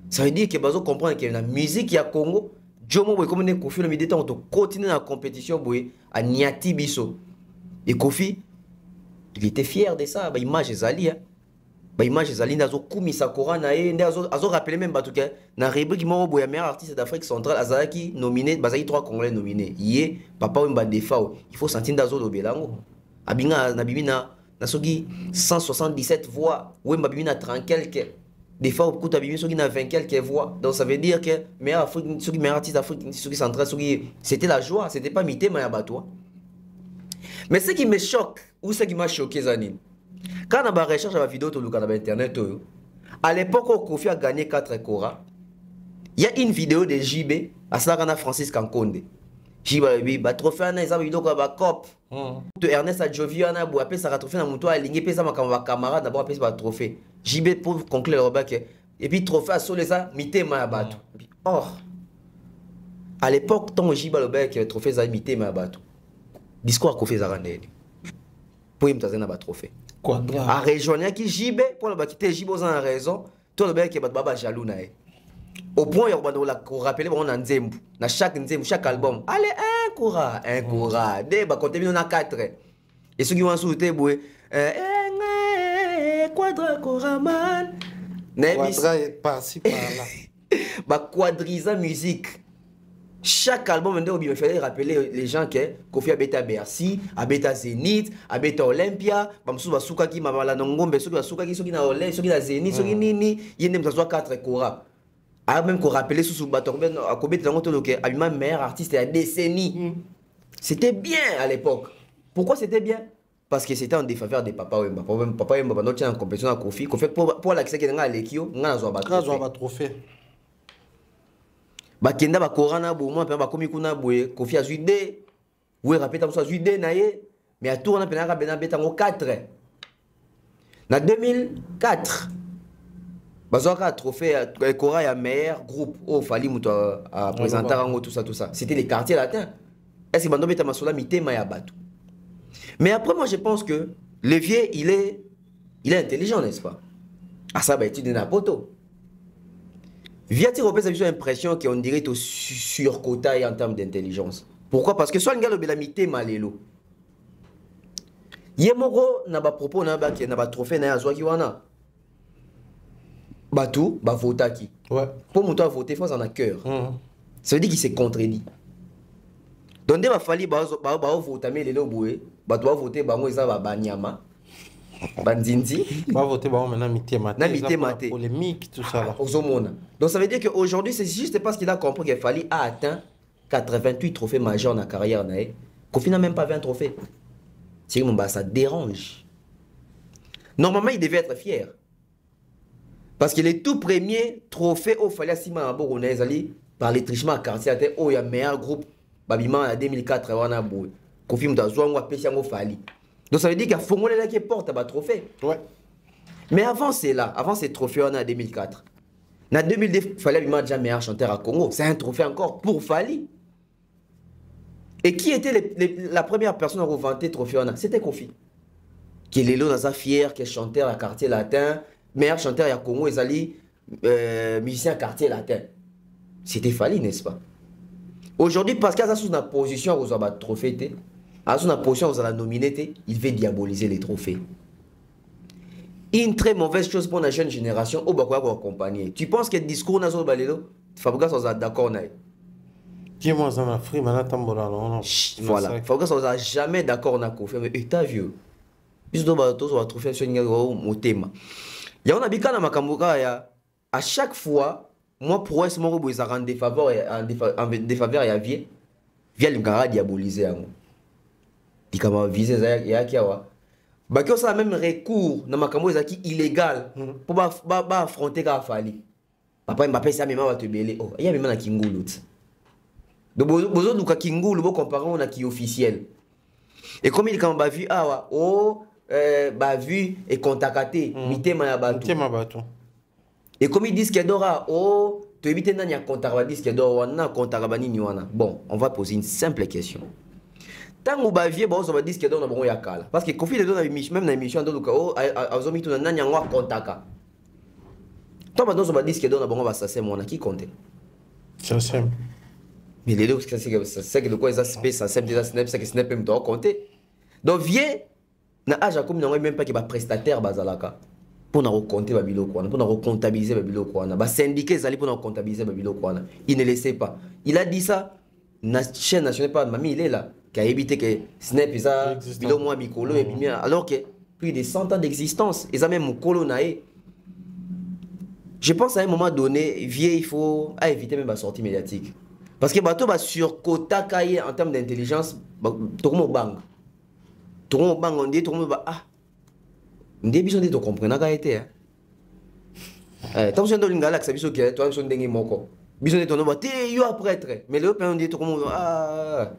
Ça veut dire que Bazo comprend que la musique, il y a Congo. Jomo, comme on est Kofi, le midi, on continue la compétition à Niati Biso. Et Kofi, il était fier de ça. Bah, image Zali. Bah, image Zali, Nazo Koumi Sakura, Nazo rappelé même, Batouke, na rubrique, moi, le meilleur artiste d'Afrique centrale, Azaki nominé, Bazaki 3 Congolais nominés. Yé, Papa Wemba Defao. Il faut sentir Nazo de Belango. Abinga, Nabimina, Nasogi 177 voix. Wemba Bimina 30 quelques. Des fois, beaucoup d'abîmés, ceux qui n'ont 20 quelques voix. Donc, ça veut dire que meilleur artiste d'Afrique, ceux qui centrales, c'était la joie, c'était pas Mité Mayabato. Mais ce qui me choque, ou ce qui m'a choqué, Zani, quand on a recherche la vidéo sur Internet, à l'époque où Kofi a gagné 4 Cora, il y a une vidéo de JB, à Sarana Francis Kankonde. JB, bah, trophée, on a une vidéo comme la COP. Ernest Adjoviana, on a appelé ça trophée dans mon toit, aligné, puis ça m'a comme camarade, d'abord appelé ça trophée. JB pour conclure le bac. Et puis trophée à Solesa, Mité Mayabato. Or, à l'époque, tant que JB le bac, trophée ça Mité Mayabato. Discours à Kofi Zarandé. Pour me tazer na trophée. Quoi? À rejoindre qui JB pour le bac quitter JB aux en raison, tout le bac qui bat baba jaloux nae. Au point où on rappelle on a Nzembu, na chaque Nzembu, chaque album. Allez un Cora, des ba compter on a 4. Et ceux qui vont sauter boué Quadra Coraman. Quadra est par-ci par-là. Bah quadrisa musique. Chaque album il me fallait rappeler les gens que Kofi abeta Bercy, abeta Zénith, abeta Olympia, bamsu basuka ki mabala nongombe soki basuka ki soki na Olé, soki na Zénith, soki nini, yende mtazwa 4 Cora. Ah même qu'on rappelait sous baton à Kobe Tlangoto Loke, abima meilleur artiste de la décennie. C'était bien à l'époque. Pourquoi c'était bien? Parce que c'était en défaveur des Papa Wemba. Papa Wemba, pendant qu'il y a une compétition à Kofi, pour l'accès qu'il y a à l'Ekio, on a un trophée. Bakenda Bakorana, Boumou, Bakomi Kuna Boué, Kofi a Zuidé. Oui, rappelez ça, Zuidé, Naye. Mais à tout, on a Penara Benabetango 4. En 2004, Bazoka a trophée, Kora est meilleur groupe. Oh, Fali Mouto a présenté tout ça. C'était les quartiers latins. Est-ce que Bando Betamasola Mité Mayabatou? Mais après, moi, je pense que Lévier, il est intelligent, n'est-ce pas? Ah, ça, bah, étude de Napoto. Via-t-il l'impression qu'on dirait au surcotaille en termes d'intelligence? Pourquoi? Parce que soit le gars, il a Mité Malélo. Yemoro n'a pas propos, n'a pas trophée, n'a pas wana. Batou, bah, votaki. Ouais. Pour mon temps, voter, il faut en a cœur. Ça veut dire qu'il s'est contredit. Donc, il va falloir voter, mais les loboués, bah, tu vas voter, bah, moi, ça va banyama. Bandindi. Va voter, bah, maintenant, Mité Maté. Polémique, tout ça là. Donc, ça veut dire qu'aujourd'hui, c'est juste parce qu'il a compris qu'il fallait atteindre 88 trophées majeurs dans la carrière. Kofi n'a même pas 20 trophées. C'est que ça dérange. Normalement, il devait être fier. Parce que les tout premiers trophées au Fali Sima Aboronezali par les trichements à quartier, il y a un meilleur groupe. Babima en 2004, Kofi Mutazouan Pesiango Fali. Donc ça veut dire qu'il y a Fongolé qui porte un trophée. Ouais. Mais avant c'est là, avant ces trophées en 2004. En 2002, Fali Abima déjà meilleur chanteur à Congo. C'est un trophée encore pour Fali. Et qui était la première personne à revanter trophée en? C'était Kofi. Qui est Lélo Naza fier, qui est chanteur à quartier latin, meilleur chanteur à Congo, Ezali, musicien à quartier latin. C'était Fali, n'est-ce pas? Aujourd'hui, parce qu'il y a sous une position où vous avez trophée, à sous une position où vous avez nominé, il veut diaboliser les trophées. Une très mauvaise chose pour la jeune génération, au Bakoua pour accompagner. Tu penses que le discours n'a pas Balélo, Fabregas vous a d'accord. Qui est moi en Afrique, maintenant, voilà. Fabregas vous a jamais d'accord na Kofi, mais t'as vu. Puis on va trouver un thème. Il y a un habitant dans ma Kambuka, à chaque fois. Moi, pour eux, mon robot, ils ont des défaveur et à vie. Via le gars diabolisé. Dit comment viser il y a qui a. Bah que ça même recours dans ma Kambuka qui illégal pour pas affronter quand Fali. Papa Mbappé ça même va te belé. Oh, il y a même un Kingulu. Donc besoin de Kingulu pour comparer on a qui officiel. Et comme il quand vu ah oh vu et contacté Mité Mayabatou. Mité Mayabatou. Et comme ils disent qu'il y a oh, tu évites nani à contrabandiste d'or wana contrabandi ni wana. Bon, on va poser une simple question. Tant que bavier bon ça va disque d'or na bon yakala parce que Kofi Ledo na même na émission dans le cas azomi tout nani ngwa kontaka. Toi maintenant ça va disque d'or na bon va ça c'est mon qui compte. C'est simple. Mais les deux c'est que de quoi ça space ça déjà snap ça que snap même doit compter. Donc vieux na âge comme na même pas que ba prestataire bazalaka. Pour nous compter babilo quoi pour nous comptabiliser babilo quoi ba syndiquer zali pour nous comptabiliser babilo quoi il ne laissait pas il a dit ça na chaîne nationale pas mamie il est là qui a évité que snap ça bilo moi bicolo et puis alors que plus de 100 ans d'existence ils ont même mukolo nae je pense à un moment donné vieux il faut éviter même la sortie médiatique parce que bateau ba sur quota cahier en termes d'intelligence tout le monde bang on dit tout le monde ah ndé biso ndé to comprendre ka été tant que dans l'ingala que ça biso que toi biso ndenge moko biso ndé to no ba te yo prêtre mais le père on dit to comme ah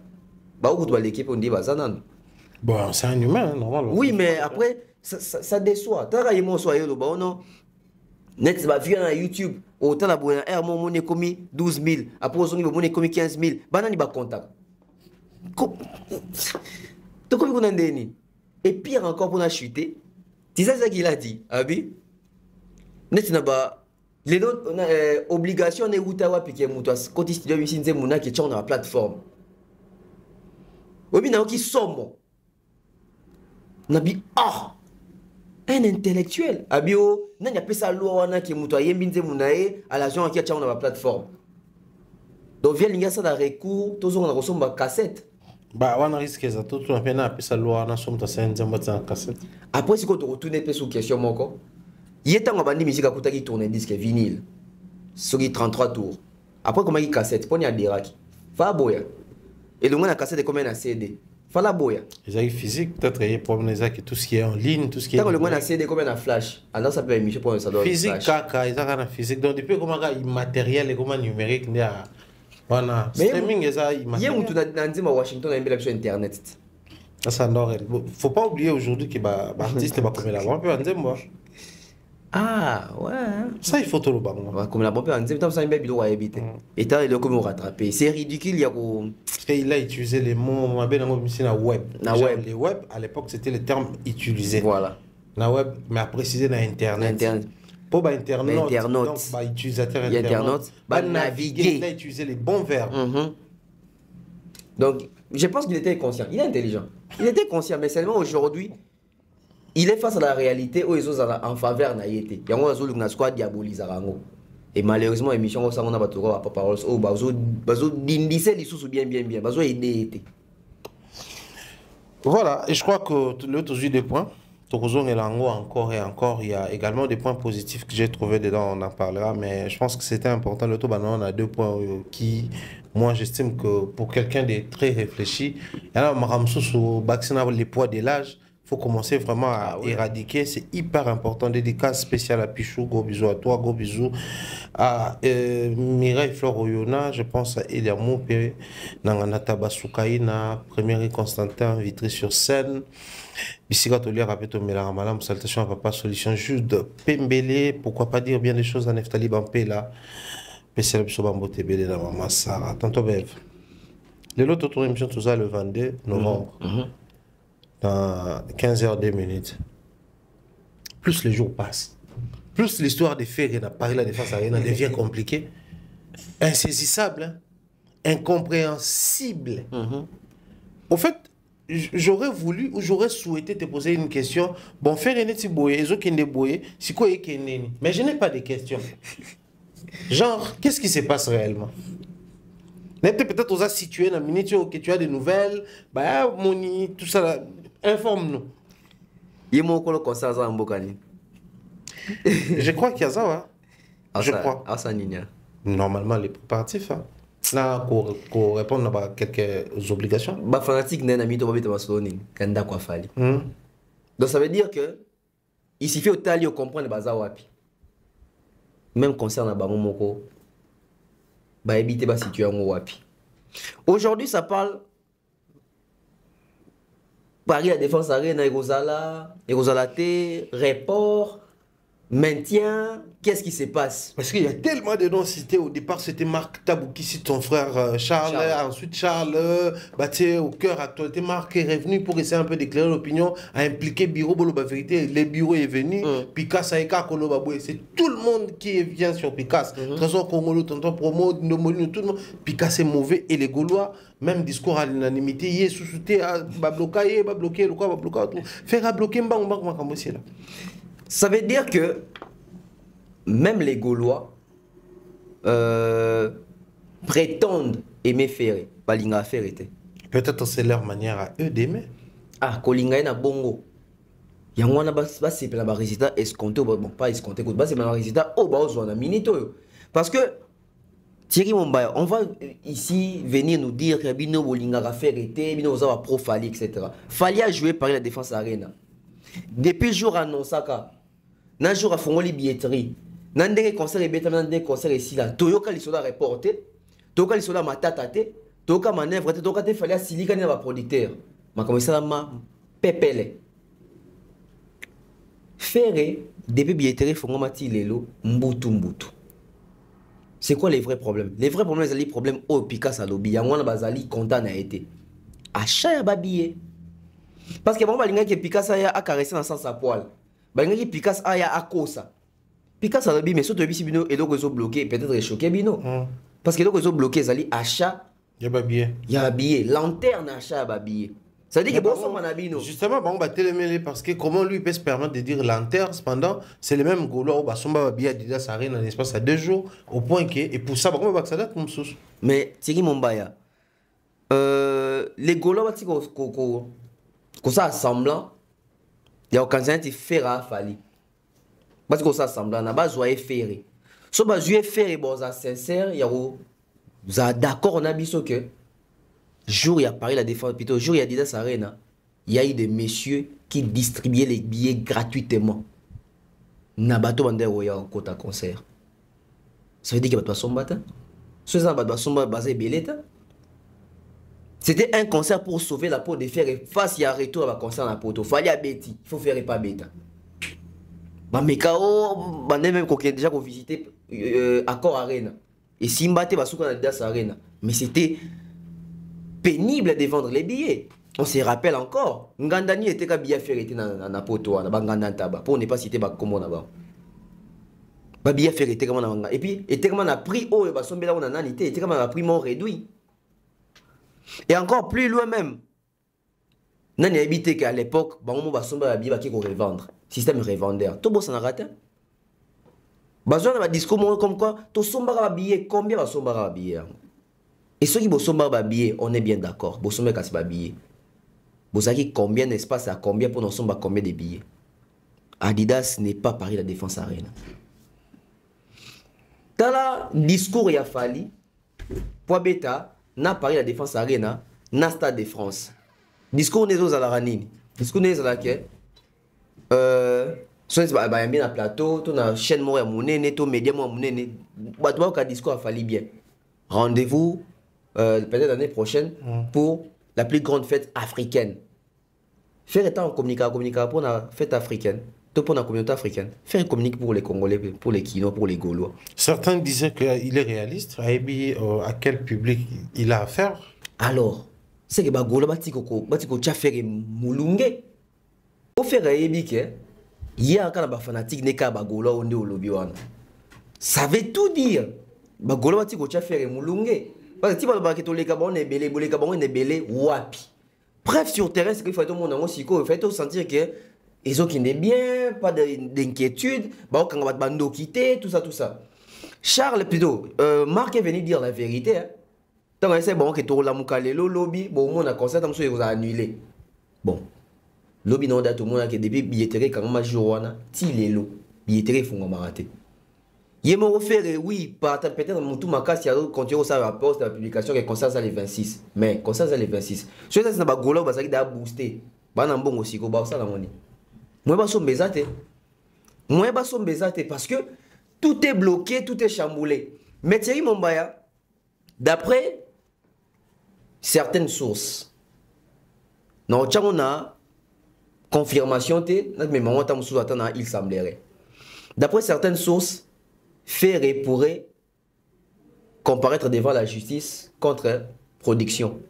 ba ou doit l'équipe on dit bazana bon c'est un humain normal oui mais après ça déçoit tant que mo soyez le ba non net ba vient na YouTube autant la bonne air mon monnaie commis 12 000 après on monnaie commis 15 000 banani ba contact to comme on ndeni et pire encore pour la chuter. C'est ça qu'il a dit, Abi. N'est-ce pas les autres obligations ne utawa piqué mutas côté studio ici nze muna qui tient dans la plateforme. Obi na qui somme. Nabi ah un intellectuel. Abi o na nya pesa loi wana qui muto yembi nze munae à l'agent qui tient dans la plateforme. Donc vient linga ça da recours toujours on a reçu ma cassette. Bah, on risque ça tout le monde a pu saluer na somme ta senze mbata cassette. Après si quand on retourne pe sous question moko. Yeta ngabandi musique akuta qui tourne disque vinyle. Sur 33 tours. Après comment il cassette poni a diraki. Fa boya. Et le monde a cassette comme un CD. Fa la boya. Les acquis physiques peut-être il y a problème les acquis tout ce qui est en ligne, tout ce qui est. Tant le monde a CD comme un flash. Alors ça peut émission pour ça doit. Physique kaka, ils ont physique donc depuis comment immatériel et comment numérique n'est à voilà, streaming est ça immatériel. Hier on a dit à Washington a mis sur internet. Ça n'aurait faut pas oublier aujourd'hui que artiste va comme la bombe on dit moi. Ah ouais. Ça il faut tout le banc. Comme la bombe on dit tant ça il doit habiter. Et tant il est comme rattraper. C'est ridicule il y a parce qu'il a utilisé les mots moi ben dans la web. Les web à l'époque c'était le terme utilisé. Voilà. La web mais à préciser dans internet. Pour internaute, donc utilisateur internaute, naviguer, il a utilisé les bons verbes. Donc, je pense qu'il était conscient. Il est intelligent. Il était conscient, mais seulement aujourd'hui, il est face à la réalité où ils sont en faveur de naïté. Il y a un jour où diabolise et malheureusement, l'émission où on a pas parole, où bazo d'indicer les sous bien, bazo aider. Voilà, et je crois que l'autre jour des points. Torozon et Lango encore et encore, il y a également des points positifs que j'ai trouvé dedans, on en parlera, mais je pense que c'était important. Le tout, on a 2 points qui, moi j'estime que pour quelqu'un de très réfléchi, il y a les poids de l'âge, il faut commencer vraiment à éradiquer, c'est hyper important. Dédicace spéciale à Pichou, gros bisous à toi, gros bisous à Mireille Floroyona, je pense à Elia Moupé, Nanganata Basukaina, Premier Constantin, Vitry-sur-Seine. Bisiga Tolia Rapeto Melamalam, salutation à Papa Solution Jude Pembele, pourquoi pas dire bien des choses à Neftali Bampé là. PCL Sobambo Tebele dans Maman Sarah. Tantôt Bev. Le lot autour émission tout ça le 22 novembre. Dans 15h02. Plus les jours passent, plus l'histoire des faits et Paris la défense arena devient compliquée, insaisissable, hein? Incompréhensible. Au fait, j'aurais voulu ou j'aurais souhaité te poser une question. Bon, faire un petit boye, c'est quoi mais je n'ai pas de questions. Genre, qu'est-ce qui se passe réellement? Peut-être aux a situé dans la minute que tu as des nouvelles, bah, Moni, tout ça là, informe-nous. Il y a mon colo concert en Bokani. Je crois qu'il y a ça, hein? Je crois. Normalement, les préparatifs, hein? Là, pour répondre à quelques obligations. Bah, fanatique n'est ami de Bobito Masloni, Kanda Kwafali. Donc, ça veut dire que il suffit au tali de comprendre le bazar wapi. Même concernant Bamomoko, bah, éviter de situer en wapi. Aujourd'hui, ça parle. Paris, la défense arena, Erosala, T, report. maintien, qu'est-ce qui se passe? Parce qu'il y a tellement de noms cités. Au départ, c'était Marc Tabouki, c'est ton frère Charles. Ensuite, Charles, au cœur actualité. Marc est revenu pour essayer un peu d'éclairer l'opinion, à impliquer Biro Boloba Vérité. Les bureaux est venu. Picasso, Aïka, Kolobaboué. C'est tout le monde qui vient sur Picasso. Trésor Congolo, Tonton Promo, Nomolino, tout le monde. Picasso est mauvais et les Gaulois, même discours à l'unanimité. Il est sous-souté, va bloquer, le quoi, va bloquer, tout. Faire bloquer, là. Ça veut dire que même les Gaulois prétendent aimer Ferré. Balinga Ferré. Peut-être c'est leur manière à eux d'aimer. Ah, Kolinga na bongo. Il y a un résultat escompté, bon, pas escompté, c'est un résultat au bas de minute. Parce que Thierry Mombaya, on va ici venir nous dire que Bino Bolinga Ferré, Bino Ozawa Pro Fali, etc. Fali a joué par la défense arena. Depuis le jour à Nosaka, dans le jour à Fongoli billetterie, dans des concerts et des concerts ici là, Toyoka les soldats reportés, Toyoka les soldats matatate, Toyoka manœuvre, Toyoka te fallait Silika n'est pas producteur. Mais comme ça, ma pépele. Ferré, depuis billetterie, Fongomati Lelo, Mbutu Mbutu. C'est quoi les vrais problèmes? Les vrais problèmes, c'est les problèmes au Picasso Lobi. Yangwana Bazali content a été. Achat ya babillet. Parce que bon, balinga qui Picasso a caressé dans le sens à poil. Balinga qui Picasso a kosa. Picasso Lobi, mais surtout si bino et donc ils ont bloqué, peut-être choqué bino. Parce que donc ils ont bloqué, zali achat. Ya babillet. Ya babillet. Lanterne achat babillet. Ça veut dire que bon, ça m'a bino. Justement, bon, bah télémêlé parce que comment lui peut se permettre de dire lanterne, cependant, c'est le même Gaulois, bah son babillet Adidas Arena dans l'espace à 2 jours, au point que, et pour ça, bah comment ça date comme sauce? Mais Thierry Mombaya, les Gaulois, qu'on s'assemblant, il y a occasion de faire à Fali. Parce qu'on s'assemblant, on a pas joué ferré. Si on a joué ferré, bon, ça sincère, il y a vous êtes d'accord, on a dit que jour il y a Paris la défense, plutôt jour il y a Adidas Arena, il y a eu des messieurs qui distribuaient les billets gratuitement. Nabato Bander Roya en côte à concert. Ça veut dire qu'il y a pas de son matin. Ce sont pas son basé beleta. C'était un concert pour sauver la peau de fer et face il y a un retour à la concert à la poto. Fallait à Betty, il faut faire pas bêta. Bah Mekao, bandé même qu'on a déjà visité Accor Arena. Et Simbate va souka Adidas Arena. Mais c'était pénible de vendre les billets. On se rappelle encore. Ngandani était qu'un billet ferré dans la poto, dans Bangandan Taba. Pour ne pas citer comment là-bas. Ba billet ferré était comme on a. Et puis, était comme on a pris haut et bah son bela on a nanité. Était comme on a pris mon réduit. Et encore plus loin même. Nan a habité qu'à l'époque, bah on va son bela billet qui qu'on revendre. Système revendeur. Tout bon ça n'a raté. Bazon a discours comme quoi, tout son bela billet combien va son bela billet. Et ceux qui bossent billet, on est bien d'accord. Bossons pas billet. Bossaki combien d'espace à combien pour nous sommes combien de billets. Adidas n'est pas Paris la défense arena. Dans le discours il a fallu pour bêta n'a Paris la défense arena n'a Stade de France. Discours n'est aux alaranini. Discours n'est à laquelle soit bien à plateau, ton chaîne moi monnaie, ton média moi monnaie. Bah toi qu'un discours a fallu bien. Rendez-vous peut-être l'année prochaine pour la plus grande fête africaine. Faire état en communication pour la fête africaine, tout pour la communauté africaine. Faire une communique pour les Congolais, pour les Kinois, pour les Gaulois. Certains disaient qu'il est réaliste. À quel public il a affaire? Alors, c'est que les Gaulois batiko faire moulungue. Pour faire que il y a un fanatique n'est qu'à Gaulois on est au lobby. Ça veut tout dire. Les Gaulois batiko faire moulungue. Parce que si on les Gabon est belé, les Gabon est belé, wapi. Bref, sur terrain, c'est qu'il faut tout le monde en il faut sentir que ils ont qui n'est bien, pas d'inquiétude, bah quand on va bando quitter, tout ça. Charles plutôt, Marc est venu dire la vérité. Tant que c'est bon que tout la moukalelo lobby, bon on a concert comme ça il vous a annulé. Bon. Lobby non date tout le monde qui depuis billetterie quand on a joué ti lelo, billetterie font maraté. Il m'a offert, oui, peut-être mon tout ma casse, il y a continué ça à poste de la publication qui concerne ça les 26. Mais concerne ça les 26. Ce que c'est un golo, ça qui a boosté. Bah, non, bon aussi, quoi, ça la monnaie. Moi, je suis bezate. Moi, je suis bezate parce que tout est bloqué, tout est chamboulé. Mais Thierry Mombaya, d'après certaines sources, non, on a confirmation, mais maman, il semblerait. D'après certaines sources, Ferré pourrait comparaître devant la justice contre production.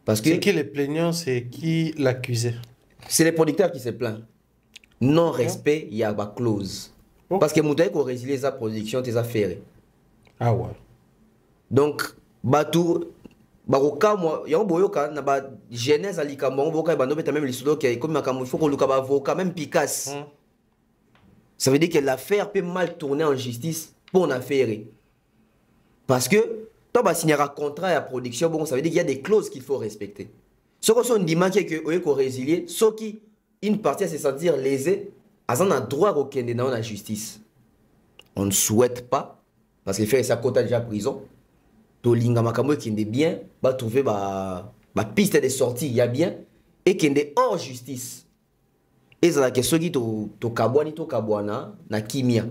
Parce que c'est qui les plaignants, c'est qui l'accusé? c'est les producteurs qui se plaignent. Non-respect, il y a une clause. Parce que Moutaï qu'on résilie sa production, tu as Ferré. Ah ouais. Donc, Batou, Baroka, moi, il y a un boyoka, na ba genèse à l'Ikambo, boka, bando, même les soudos, comme il faut qu'on le avocat, même Picasse. Ça veut dire que l'affaire peut mal tourner en justice pour une affaire. Parce que, toi, tu signer un contrat à production, bon, ça veut dire qu'il y a des clauses qu'il faut respecter. Ce qu'on se dit, c'est que résilier, ce qui, une partie à se sentir lésée, a un droit au dans la justice. On ne souhaite pas, parce que faire ça quota déjà prison, to linga makambo qui est bien, va trouver ma piste de sortie, il y a bien, et qui est hors justice. Et c'est la question qui to kabwani to kabwana na kimia.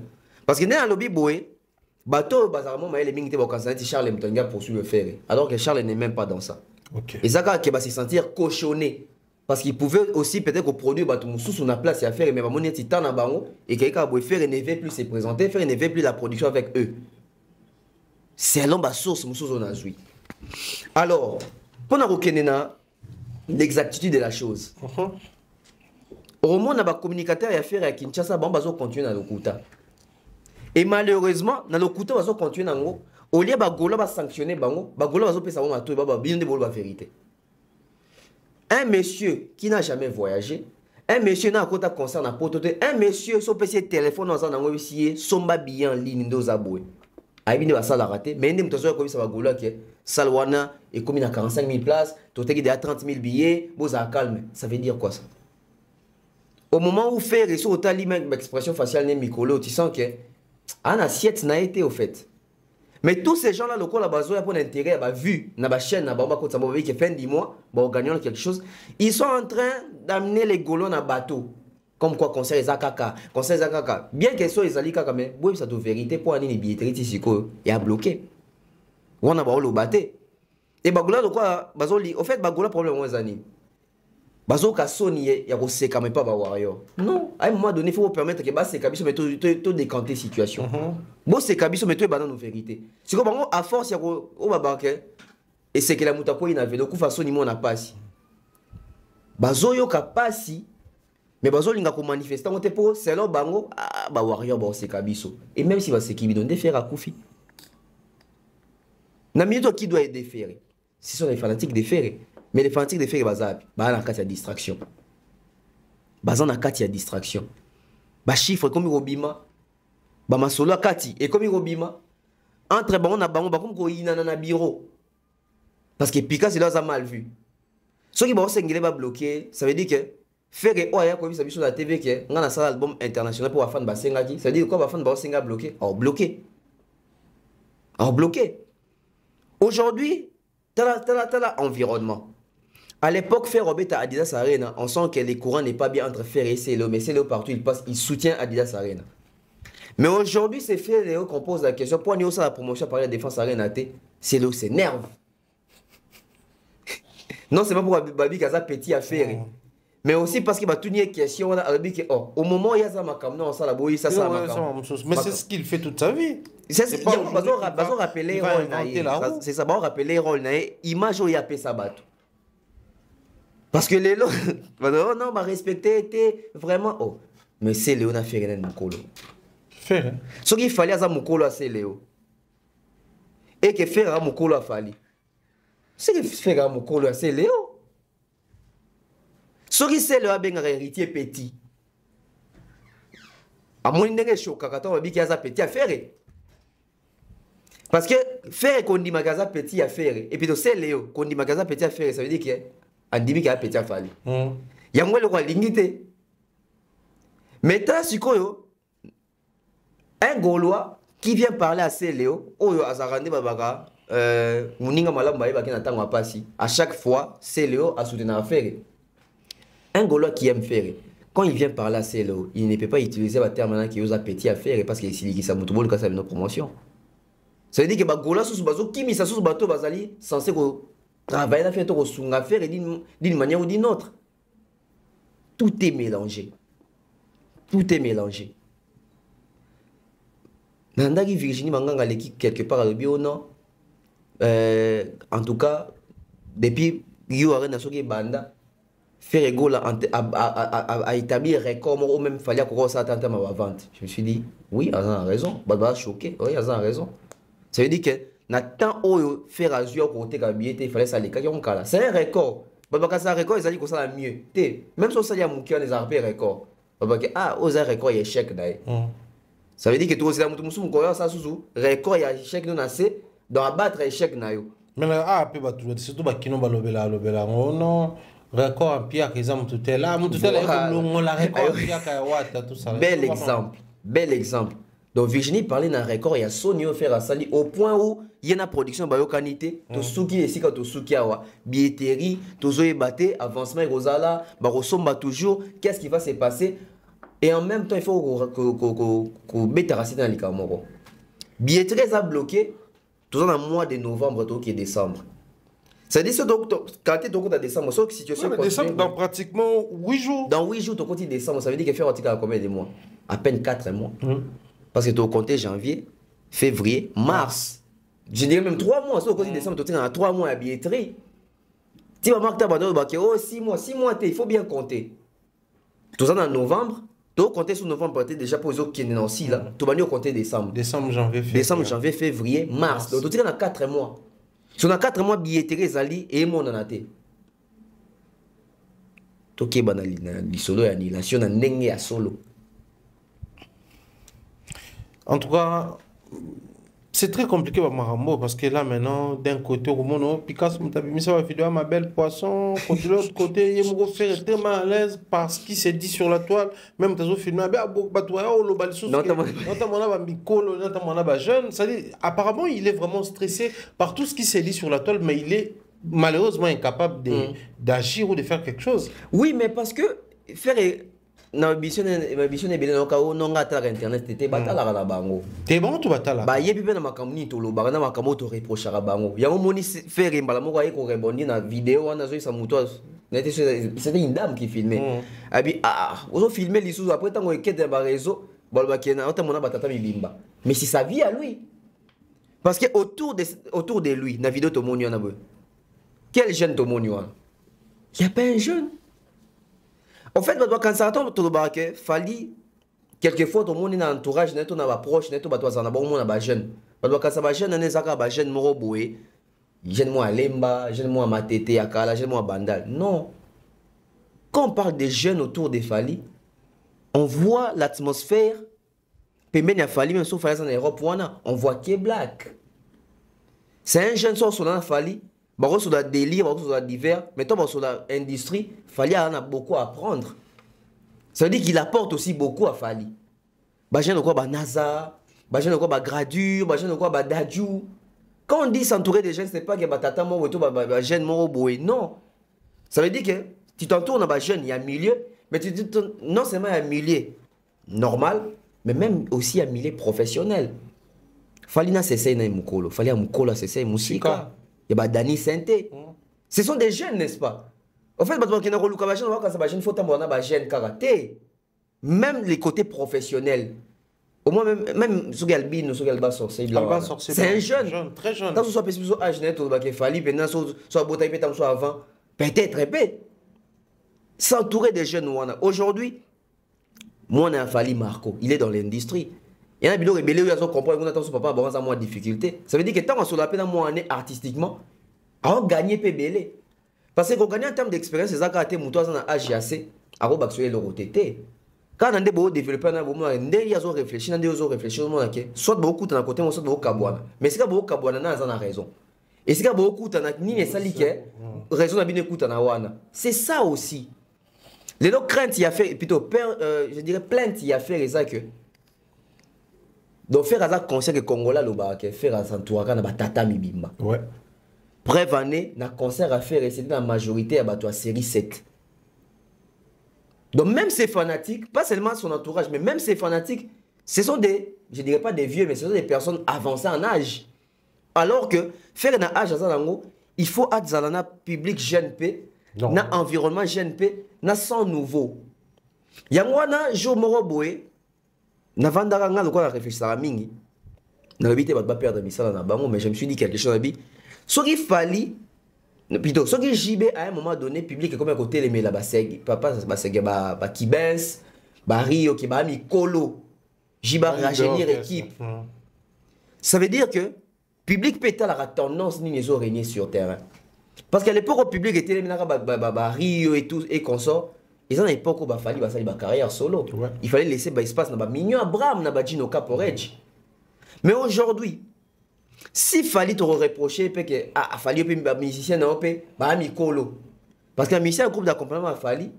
Parce que dans le lobby boy, bateau bazaarement maël mingi te bokansanti Charles Mtonga poursuit le faire. Alors que Charles n'est même pas dans ça. Ok. Et ça qui va se sentir cochonné. Parce qu'il pouvait aussi peut-être produire bateau moussou sur la place à faire, mais va monter titan na bango et quelqu'un va faire ne veut plus se présenter, faire ne veut plus la production avec eux. C'est l'homme à source moussou on a joué. Alors, pendant reconnaître l'exactitude de la chose. Au moins, on a des communicateurs à faire à Kinshasa, on va continuer dans le Kouta. Et malheureusement, dans le Kouta, on va continuer dans le Kouta. Au lieu de Bagola va sanctionner, Bagola va faire ça, il va bien de la vérité. Un monsieur qui n'a jamais voyagé, un monsieur n'a pas de concert, un monsieur qui a PC téléphone dans un endroit ici, somba bien en ligne dans Zaboué. Il va ça la rater, mais il y a des gens qui ont dit que Salwana est comme 45 000 places, tu as 30 000 billets, vous avez calme. Ça veut dire quoi ça? Au moment où faire et sur autant l'expression faciale n'est micolo, tu sens que un assiette n'a été au fait. Mais tous ces gens-là, le coup, la base, pour l'intérêt, vu, dans la chaîne, dans la côte, qui fin du mois, gagnant quelque chose, ils sont en train d'amener les golons à bateau. Comme quoi, conseil Zakaka, conseil Zakaka. Bien qu'ils soient les alikaka, mais oui, ça doit vérité pour aller les billeteries, il y a bloqué. On a le batté. Et Bagola, le quoi, au fait, Bagola, problème, on est bazo ka soni ya ko seka mais pas ba warrior. Non, à un moment donné il faut permettre que ba seka biso mais to décanter situation. Bon seka biso mais to ba dans vérité. C'est comme à force ya ko o ba banque et c'est que la mutako ina velo ku façon ni mo na pasi. Bazo yo ka pasi mais bazo linga ko manifester on te po c'est là bango ba warrior ba seka biso. Et même si ba seki bidon de faire à Koufi. Na minute qui doit être déféré. Ce sont les fanatiques déférés. Mais les fanatiques de faire bazabi, bah na kati ya distraction. Bazan na kati ya distraction. Ba chiffre comme Robima, ba masolo kati et comme Robima entre bango na bango ba comme ko ina na bureau. Parce que Picasso là a mal vu. Ce qui ba sengele ba bloquer, ça veut dire que faire que oya ko bisa biso la TV que ngana sala album international pour fan ba sengaki, ça veut dire quoi ba fan ba senga bloquer, alors bloqué. Alors bloqué. Aujourd'hui, t'as environnement. À l'époque, faire Robert à Adidas Arena, on sent que les courants n'est pas bien entre Fer et CLO, mais CLO partout, il passe, il soutient Adidas Arena. Mais aujourd'hui, c'est CLO qu'on pose la question, pour nous, ça la promotion par la défense Arena, CLO s'énerve. Non, c'est pas pour Babi Kaza petit à faire. Mais aussi parce qu'il va tout nier question, on a dit que au moment où il y a ça, on ça la bouille, ça mais c'est ce qu'il fait toute sa vie. C'est pas rappeler rôle. C'est ça, on rappeler rôle, image où il y a ça bateau. Parce que les lots, non, va respecter, vraiment. Oh, mais c'est Léo n'a fait rien de Mukolo. Faire. Ce qu'il fallait à Mukolo, c'est Léo. Et que faire à Mukolo a fallu. Ce qu'il fait à Mukolo, c'est Léo. Ce qui c'est le héritier petit. À mon idée, je suis au cacaton, on va dire qu'il y a un petit à faire. Parce que faire qu'on dit magasin petit à faire. Et puis c'est Léo, qu'on dit magasin petit à faire, ça veut dire que andimi ki a petit à fali. Yango le roi lingité. Maintenant, sikoyo, un Gaulois qui vient parler à Céléo, oyo azarande babaka, muninga malamu baye bakina tango pasi. À chaque fois, Céléo a soutenu affaire. Un Gaulois qui aime faire. Quand il vient parler à Céléo, il ne peut pas utiliser le terme qui ose petit à faire parce qu'il s'il sa moutobol quand ça une promotion. Ça veut dire que ba Gaulois sous bazo qui mis ça sous bateau bazali censé travailler faire tout sunga faire d'une manière ou d'une autre. Tout est mélangé. Tout est mélangé. Nandaki Virginie Manganga l'équipe quelque part à l'obio non. En tout cas, depuis Rio Arena Soki Banda, faire égaux à établir un record, ou même fallait qu'on ça attendre ma vente. Je me suis dit, oui, elle a raison. Baba choqué, oui, elle a raison. Ça veut dire que na temps où faire azur côté gabier, il fallait ça les cas qui ont cala. C'est un record. Baba quand ça un record, ils ont dit que ça la mieux. Même si ça y a mon cœur les arpés record. Baba que ah, aux un record il échec d'ailleurs. Ça veut dire que toi aussi la mutu musu mukoya ça sous record il échec non assez dans abattre échec na yo. Mais là ah pe ba surtout ba kino ba lobela non record en pire exemple tout est là tout est là on la record pire ka wata tout ça. Bel exemple. Donc Virginie parlait d'un record il y a Sony faire à sali au point où il y a une production ba yo kanité to suki esika to suki awa billetterie to zo ebaté avancement rozala ba resomba toujours qu'est-ce qui va se passer. Et en même temps, il faut que bêta racine dans les Camoro. Billetterie a bloqué, tout dans le mois de novembre, qui est décembre. C'est-à-dire que quand tu es en décembre, sauf que situation décembre, dans pratiquement 8 jours. Dans 8 jours, tu comptes décembre, ça veut dire qu'il fait un combien de mois? À peine 4 mois. Parce que tu as compté janvier, février, mars. Je dirais même 3 mois. Sauf que décembre, tu as 3 mois à billetterie. Tu vas marquer oh 6 mois, il faut bien compter. Tout ça dans novembre. Tu compter sur novembre, déjà pour les autres qui sont aussi là. Tu vas compter décembre. Décembre, janvier, février, mars. Donc tu as 4 mois. Si on a 4 mois, billetterie, Zali et mon en a été. Tu as dit solo et annulation, on a solo. En tout cas, c'est très compliqué pour Marambo parce que là maintenant, d'un côté, au monde, Picasso m'a mis ça va faire ma belle poisson, de l'autre côté, il m'a fait tellement à l'aise parce qu'il s'est dit sur la toile, même t'as filmé, notamment jeune, apparemment il est vraiment stressé par tout ce qui s'est dit sur la toile, mais il est malheureusement incapable d'agir ou de faire quelque chose. Oui, mais parce que faire na mission est bien donc on a ta internet c'était batala la bango t'es bon tu batala ba yebi na makamuni to lo ba na makamo to reprochera bango ya moni faire mbala moko ay ko rebondi na vidéo wana zo isa muto c'était une dame qui filmait abi ozo filmer les sous après tant que ba réseau ba kena ota mona batata bibimba mais c'est sa vie à lui parce que autour de lui na vidéo to moni wana bo quel jeune to moni wana il y a pas un jeune. En fait, quand ça tombe, il fallait quelquefois tout le monde dans l'entourage, tout le monde proche, tout le monde est jeune. Quand ça va jeune, on est jeune, moroboué, jeune moi à Lemba, jeune moi à Matete, à Kala, jeune moi à Bandal. Non. Quand on parle des jeunes autour des Fali, on voit l'atmosphère. Puis même il Fali, même si on fait en Europe, on voit qui est black. C'est un jeune soir sur la Fali. Sur le délire, sur le divers, mais sur l'industrie, Fali en a beaucoup à apprendre. Ça veut dire qu'il apporte aussi beaucoup à Fali. Bajen quoi ba NASA, bajen quoi ba Gradure, bajen quoi ba Dadju. Quand on dit s'entourer des jeunes, ce n'est pas que batata mo to ba jeune mo boé, non. Ça veut dire que tu t'entoures dans ba jeune, il y a un milieu, mais tu dis non seulement il y a un milieu normal, mais même aussi un milieu professionnel. Fali na cessé na mukolo, Fali a mukolo cessé musika. Il y a Dani Santé. Ce sont des jeunes, n'est-ce pas? En fait, même les côtés professionnels. Au moins, même ce c'est un jeune. Très jeune. Quand ce soit plus âge, avant, peut-être épais. S'entourer des jeunes. Aujourd'hui, moi, on a Fali Marco. Il est dans l'industrie. Il y a un bidon rebelle où il y a son comprendre qu'on attend son papa avoir moins de difficultés. Ça veut dire que tant qu'on se la peine à moi année artistiquement, on gagne PBL. Parce qu'on gagne en termes d'expérience, c'est ça qui a été mouton dans AGAC, à Robaxoé le rotété. Quand on a des beaux développeurs, on a réfléchi, soit beaucoup de côté, soit beaucoup de mais c'est que beaucoup de gens ont raison. Et c'est que beaucoup de gens ont raison de c'est ça aussi. Les deux craintes, il y a fait, plutôt, je dirais plainte, il y a fait les que. Donc, faire un concert que Congolais, faire un tour na batata mibimba. Ouais. Bref, année, na concert à faire, c'était la majorité à la série 7. Donc, même ces fanatiques, pas seulement son entourage, mais même ces fanatiques, ce sont des, je dirais pas des vieux, mais ce sont des personnes avancées en âge. Alors que faire un âge à Zalango, il faut être dans un public GNP, dans un environnement GNP, dans son nouveau. Il y a un jour, Moroboé, na vandaka nga lokola réfléchissaka mingi Nalobi va pas perdre misala na bango, mais je me suis dit quelque chose nabi. Ce qu'il fallait plutôt ce qui JB à un moment donné public comme à côté les mais là baseg papa baseg ba Kibens, ba Rio qui ba Mikolo, JB rajeunir équipe. Ça veut dire que public péta la tendance ni les régner sur terrain. Parce qu'à l'époque, le public était là, Rio et tout, et consort. Ils ont à l'époque où il fallait faire carrière solo. Ouais. Il fallait laisser l'espace dans Mignon Abraham, dans Gino Caporetch. Mais aujourd'hui, s'il fallait te reprocher, il fallait que les musiciens n'ont pas Mikolo. Parce qu'un musicien, un groupe d'accompagnement, il fallait.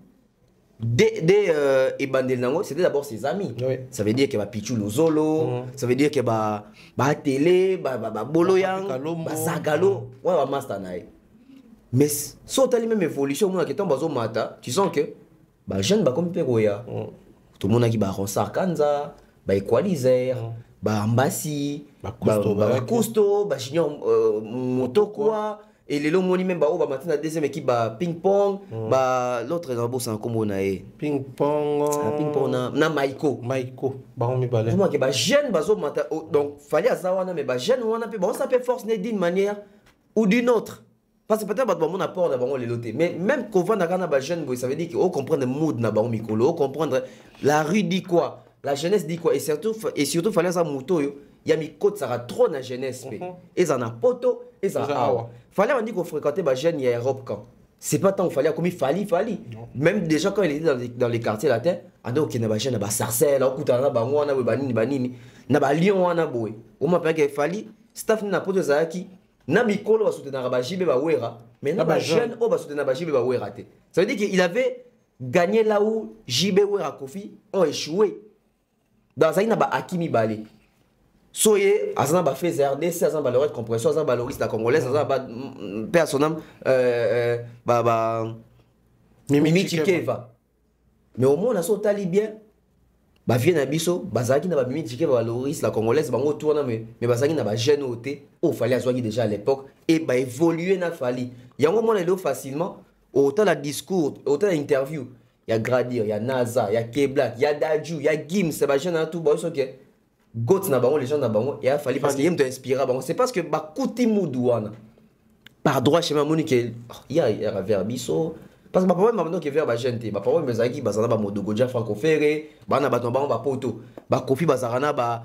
Et Bandelnango, c'était d'abord ses amis. Oui. Ça veut dire qu'il y a Pichou Lozolo, ça veut dire qu'il y a Télé, Boloyang, Zagalo, ouais, Mastanaï. Mais si tu as la même évolution, tu sens que les jeunes comme Peroya, tout le monde qui va Ronsar Kanza, Equalizer, Ambassi, Cousteau, Junior Motokwa, et les longs même maintenant la deuxième équipe Ping Pong, l'autre c'est un combo Ping Pong, na Maiko. Comment que jeune donc fallait avoir mais jeune on s'appelle force d'une manière ou d'une autre. Parce que peut-être que mon apport d'abord les lotés. Mais même quand on a jeune, ça veut dire qu'on comprend le mood d'abord Mikolo, comprendre la rue dit quoi, la jeunesse dit quoi, et surtout fallait ça moto il y a mis côte ça trop la jeunesse et ça na poto et ça a. Fallait on dit qu'on fréquentait les jeunes il y a Europe quand. C'est pas tant fallait comme il fallait. Même déjà quand il était dans les quartiers latins, on a OK na jeune na Sarcelles, on écoute na bango na banini na Lyon na boy. On m'appelle qu'il fallait staff na poto zaki. Na Mikolo va soutenir Bajibe Bawera, mais na jeune va soutenir Bajibe Bawera. Ça veut dire qu'il avait gagné là où JB Wera Kofi ont échoué. Dans ça, il n'a pas Akimi Balé. Soye, Azan ba fait RDC, Azan ba l'oreille compression, Azan ba l'oriste la congolaise, Azan ba personnam, Mimi Chikeva. Mais au moins, on a sauté libyen. Ba vient na biso bazaki na ba mimi tike ba Loris la congolaise bango tourna mais bazaki na ba jeune oté au fallait azwaki déjà à l'époque et ba évoluer na fali yango mona le facilement autant la discours autant l'interview il y a Gradir il y a Naza il y a K-Black il y a Daju il y a Gims c'est ba jeune tout ba so que gots na bango les gens na bango et a fallu parce qu'il aime t'inspirer bango c'est parce que ba kuti mudouana par droit chez Monique il y a vers biso. Parce que ma parole maintenant qui est vers ma gente, ma parole mes amis bazana ba modogoja franco ferré, bana baton ba poto, ba kofi bazarana ba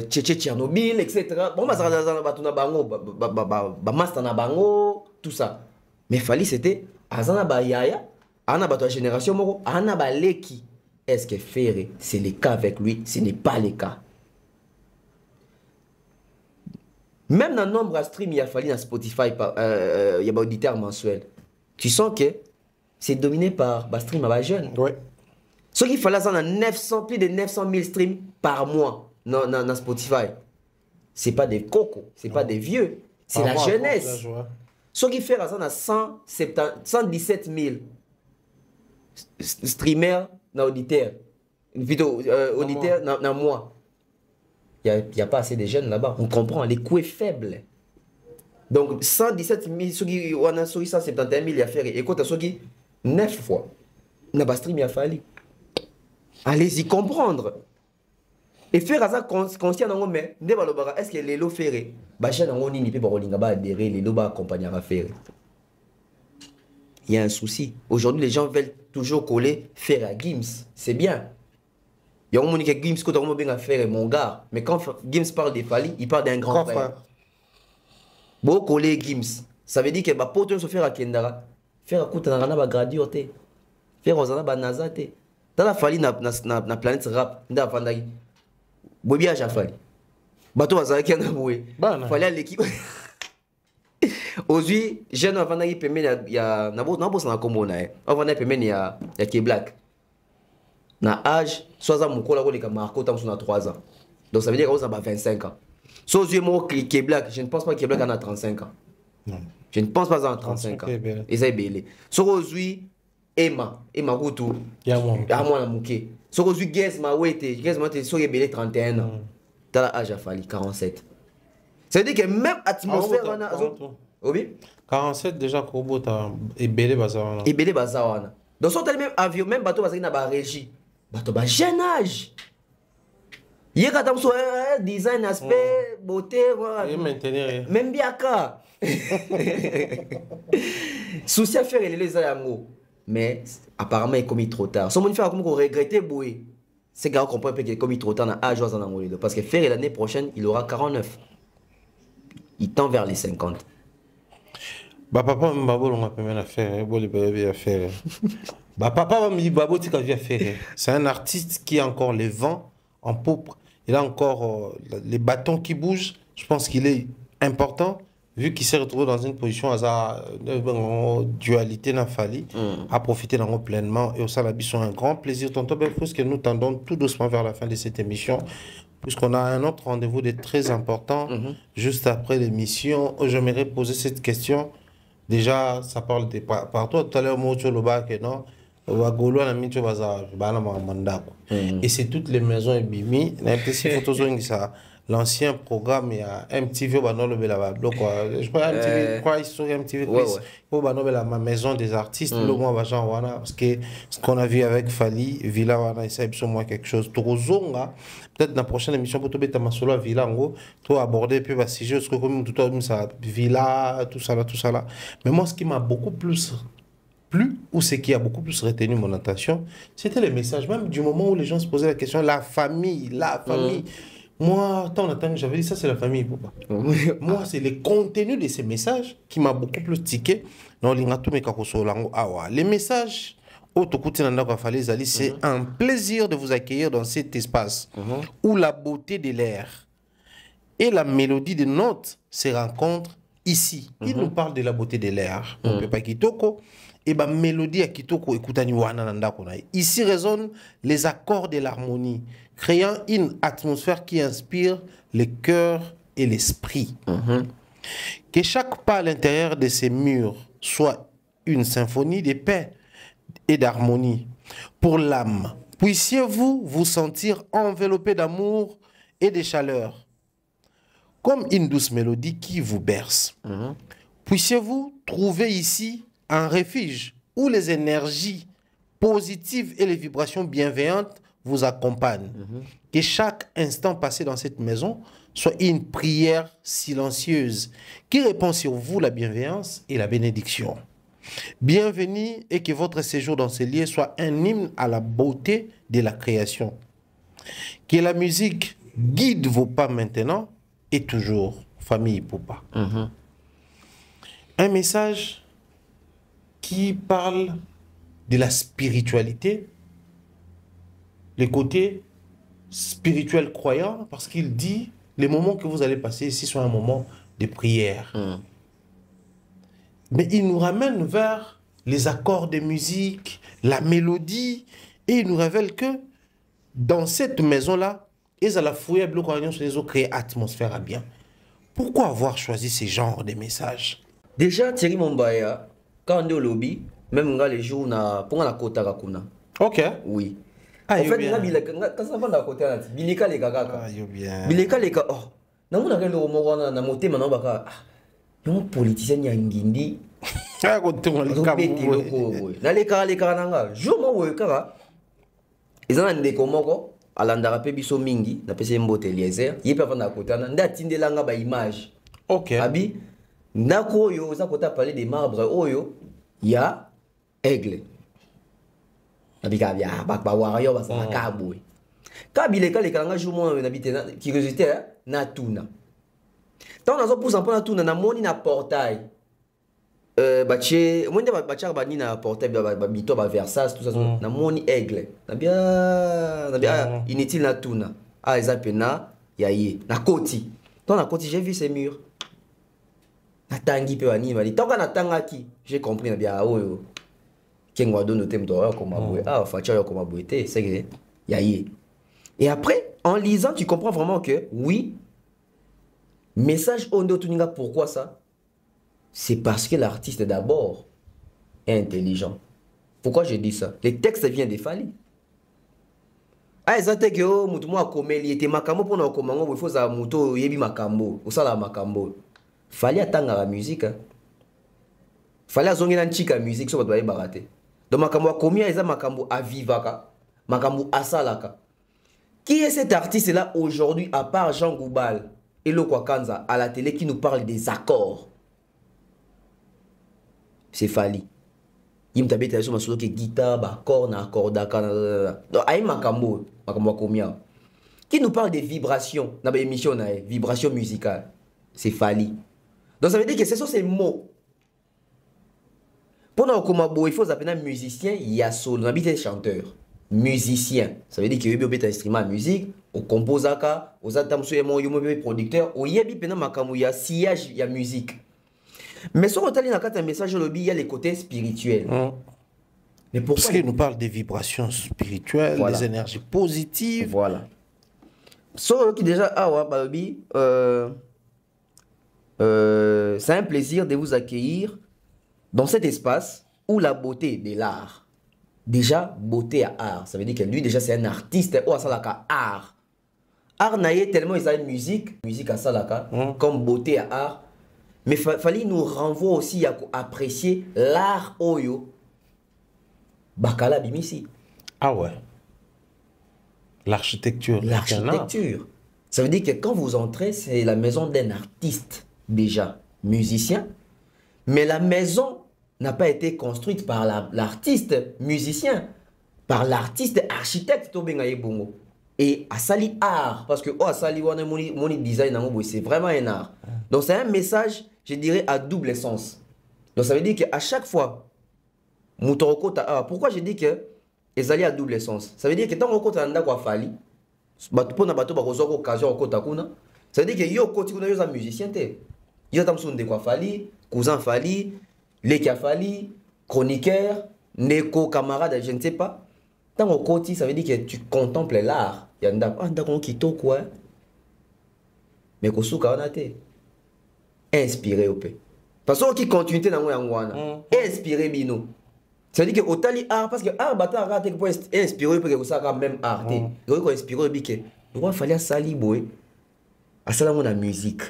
Tchétché Tchernobyl etc. Bon bazarana batuna bango ba master na bango tout ça. Mais fallait c'était azana ba yaya, ana bato génération moko, ana ba leki. Est-ce que Ferré c'est le cas avec lui, ce n'est pas le cas. Même dans le nombre de streams, il y a fallu dans Spotify, il y a des auditeurs mensuels. Tu sens que c'est dominé par les streams à jeunes. Oui. Ce qu'il fallait, c'est plus de 900 000 streams par mois dans Spotify. Ce n'est pas des cocos, ce n'est pas des vieux, c'est la jeunesse. Ce qui fait, c'est 117 000 streamers dans auditeurs. Vidéo auditeurs dans mois. Il n'y a pas assez de jeunes là-bas. On comprend, les coûts est faible. Donc 117 000, ceux qui ont 171 000, il y a fait. Écoute, ceux qui 9 fois, il n'y a pas stream, il y a fallu. Allez-y comprendre. Et faire ça conscient dans le mais est-ce que les lots ferrés, Bachan en ni peut pas adhérer, les lots va accompagner à faire. Il y a un souci. Aujourd'hui, les gens veulent toujours coller faire à Gims. C'est bien. Il y a un monde qui Gims qui a bien à faire mon gars. Mais quand Gims parle de Fali, il parle d'un grand frère. Bon, coller Gims. Ça veut dire que bah pour se faire à Kendara, faire à côté na ba gradioté. Faire aux ba nazate. Dans la Fali na planète rap, nda fandaki. Bobi a Fali. Bato bazaki na boué. Fali à l'équipe. Aujourd'hui, jeune avant d'aller payer il y a na boss na combo na. Avant d'aller payer il y a K-Black. Na âge, soit ça mon collègue qui a marqué tant sur 3 ans. Donc ça veut dire qu'on a 25 ans. Sauf que moi qui est black, je ne pense pas qu'il est black en a 35 ans. Non. Je ne pense pas en 35 ans. Et ça est belé. Sauf aujourd'hui Emma Goutou. Ya moi la mouké. Sauf aujourd'hui Guess ma wete, Guess ma so est belé 31 ans. T'as l'âge à Fali 47. Ça veut dire que même atmosphère on a oui 47 déjà Kobo ta et belé bazawana. Et belé bazawana. Donc sont même avion même bateau parce qu'il n'a pas régi. Bateau bas jeune âge. Il y a design, aspect, beauté, Et maintenir. même bien qu'à. Souci à faire, il est les amours. Mais apparemment, il est commis trop tard. Si on fait comme qu'on regrette, Boué, c'est qu'on comprend qu'il est commis trop tard dans l'âge en Angola. Parce que faire l'année prochaine, il aura 49. Il tend vers les 50. Bah, papa, Mbabo, on a pas mal à faire. Bah, papa, Mbabo, tu as faire. C'est un artiste qui a encore les vents en poupe. Il a encore les bâtons qui bougent. Je pense qu'il est important, vu qu'il s'est retrouvé dans une position à dualité n'a fallu, à profiter d'en pleinement. Et au Salabi, c'est un grand plaisir. Tonton Belfous, que nous tendons tout doucement vers la fin de cette émission, puisqu'on a un autre rendez-vous de très important, juste après l'émission. J'aimerais poser cette question. Déjà, ça parle de par toi tout à l'heure, moi, tu que non. Et c'est toutes les maisons Bimi. L'ancien programme, il y a MTV, je crois MTV, ma maison des artistes, parce que ce qu'on a vu avec Fali, Villa, c'est moi quelque chose. Peut-être dans la prochaine émission, pour te mettre ma solo Villa, tu aborder puis va sujet, comme tout ça, Villa, tout ça là. Mais moi, ce qui m'a beaucoup plus ou ce qui a beaucoup plus retenu mon attention, c'était les messages, même du moment où les gens se posaient la question, la famille. Moi, j'avais dit ça, c'est la famille, papa. Moi, c'est le contenu de ces messages qui m'a beaucoup plus tiqué. Les messages, c'est un plaisir de vous accueillir dans cet espace où la beauté de l'air et la mélodie des notes se rencontrent ici. Il nous parle de la beauté de l'air. On peut pas kitoko. Et bah mélodie à kitoko écoutani wana nanda konaï. Ici résonnent les accords de l'harmonie, créant une atmosphère qui inspire le cœur et l'esprit. Que chaque pas à l'intérieur de ces murs soit une symphonie de paix et d'harmonie pour l'âme. Puissiez-vous vous sentir enveloppé d'amour et de chaleur, comme une douce mélodie qui vous berce. Puissiez-vous trouver ici un refuge où les énergies positives et les vibrations bienveillantes vous accompagnent. Que chaque instant passé dans cette maison soit une prière silencieuse qui répand sur vous la bienveillance et la bénédiction. Bienvenue et que votre séjour dans ces lieux soit un hymne à la beauté de la création. Que la musique guide vos pas maintenant et toujours, famille Poupa. Un message qui parle de la spiritualité, le côté spirituel croyant, parce qu'il dit les moments que vous allez passer ici sont un moment de prière. Mais il nous ramène vers les accords de musique, la mélodie, et il nous révèle que dans cette maison-là, ils ont la fouille bloc sur les eaux créer atmosphère à bien. Pourquoi avoir choisi ce genre de messages? Déjà, Thierry Mombaya, quand on est au lobby, même les jours, on a kota kakuna. Ok. Oui. En fait, quand ça va dans côté, bileka les gaga. Bileka les gaga. Oh, non, on a le moment na moté maintenant baka. Non politicien yangindi. Ah, côté on le na les kara nanga. Jo mo we kara. Ils ont ndeko moko alandara pe biso mingi na pese mbote Eliezer. Yepe va na côté na nda tindelanga ba image. Ok. Abi ndako yo za kota parler des marbres oyo ya aigle. Abika bia bakba wario basa kabwe. Kabileka le kalanga jomo na bité na curiosité na tuna. Tant nazo pousa mpo na tuna na moni na portail. Bache mwende bachar bani na portail ba bito ba Versace tout ça na moni aigle. Na bien inutile na tuna. Ah exemple na yaye na koti. Tant na koti j'ai vu ces murs. Na tangi pe bani bali. Tant na tangaki, j'ai compris na bien oyo. Et après, en lisant, tu comprends vraiment que oui, message Ondo Tuninga, pourquoi ça? C'est parce que l'artiste d'abord est intelligent. Pourquoi je dis ça? Les textes viennent des Fali. Ah, ils ont dit que Moutouma Komeli était Makambo pour nous commander, il faut ça Mouto Yebi Makambo, ou ça la Makambo. Fali attendre la musique. Fali a zongi la musique, ça va être baraté. Donc makambo akomia eza makambo avivaka, makambo asalaka. Qui est cet artiste-là aujourd'hui, à part Jean Goubal et Lokwa Kanza à la télé, qui nous parle des accords? C'est Fali. Il m'a dit que guitare, accord, accord, qui nous parle des vibrations dans l'émission, vibrations musicales. C'est Fali. Donc ça veut dire que ce sont ces mots. Pendant que il faut appeler musicien, il y a solo, on a chanteur. Musicien, ça veut dire qu'il y a un instrument de musique, au composaka, aux atamsou, il producteur, au yebi pena makamu, il y a sillage, il y a musique. Mais sur le message, il y a les côtés spirituels. Mais pourquoi? Parce qu'il nous parle des vibrations spirituelles, voilà, des énergies positives. Voilà. Sur qui déjà, c'est un plaisir de vous accueillir dans cet espace où la beauté de l'art. Déjà, beauté à art. Ça veut dire que lui, déjà, c'est un artiste. Oh, salaka art. Art naïe tellement ils ont une musique à salaka, comme beauté à art. Mais fallait nous renvoie aussi à apprécier l'art oyo. Bakala bimisi. Ah ouais. L'architecture. L'architecture. Ça veut dire que quand vous entrez, c'est la maison d'un artiste, déjà, musicien. Mais la maison n'a pas été construite par l'artiste musicien, par l'artiste architecte. Et à Sali art, parce que à Sali mon design, c'est vraiment un art. Donc c'est un message, je dirais, à double sens. Donc ça veut dire qu'à chaque fois, pourquoi je dis que les alliés à double sens? Ça veut dire que tant qu'on a un Fali, ça veut dire que yo côté on a musicien té. Yo tamson de quoi Fali, cousin Fali, Lekia Fali, chroniqueur, Neko camarade, je ne sais pas. Tant au côté, ça veut dire que tu contemples l'art. Il y a un d'accord qui to quoi. Mais kosuka on a té. Inspiré au pays. Parce que qui continuité dans moi inspiré bino. Ça veut dire que au tali art parce que art bata raté pour inspirer pour que ça quand même art. Donc ko inspirer biké. Il fallait sali boy. À ça la musique.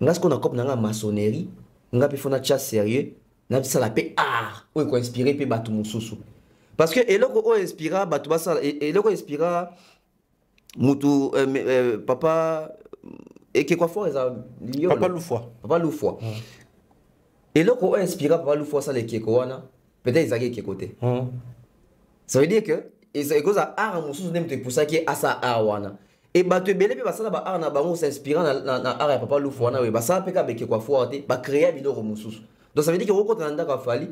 Ngas qu'on a cop na maçonnerie, nga pe fona chasse sérieux, na ça la paix art. Ou ko inspirer pe batu mususu. Parce que eloko o inspira batu basa eloko inspira mutu papa et que quoi fort Papa Loufoua. Papa Loufoua. Eloko o inspira Papa Loufoua ça les keko wana, peut-être ils a côté. Ça veut dire que et ça cause art mususu nem te pour ça qui à ça art wana. Et bah tu belé pe basala ba art na bango s'inspirant na art ya Papa Loufoua na we basala pe ka beke kwa forte ba créer biloko mususu. Donc ça veut dire que roko tanda ka fali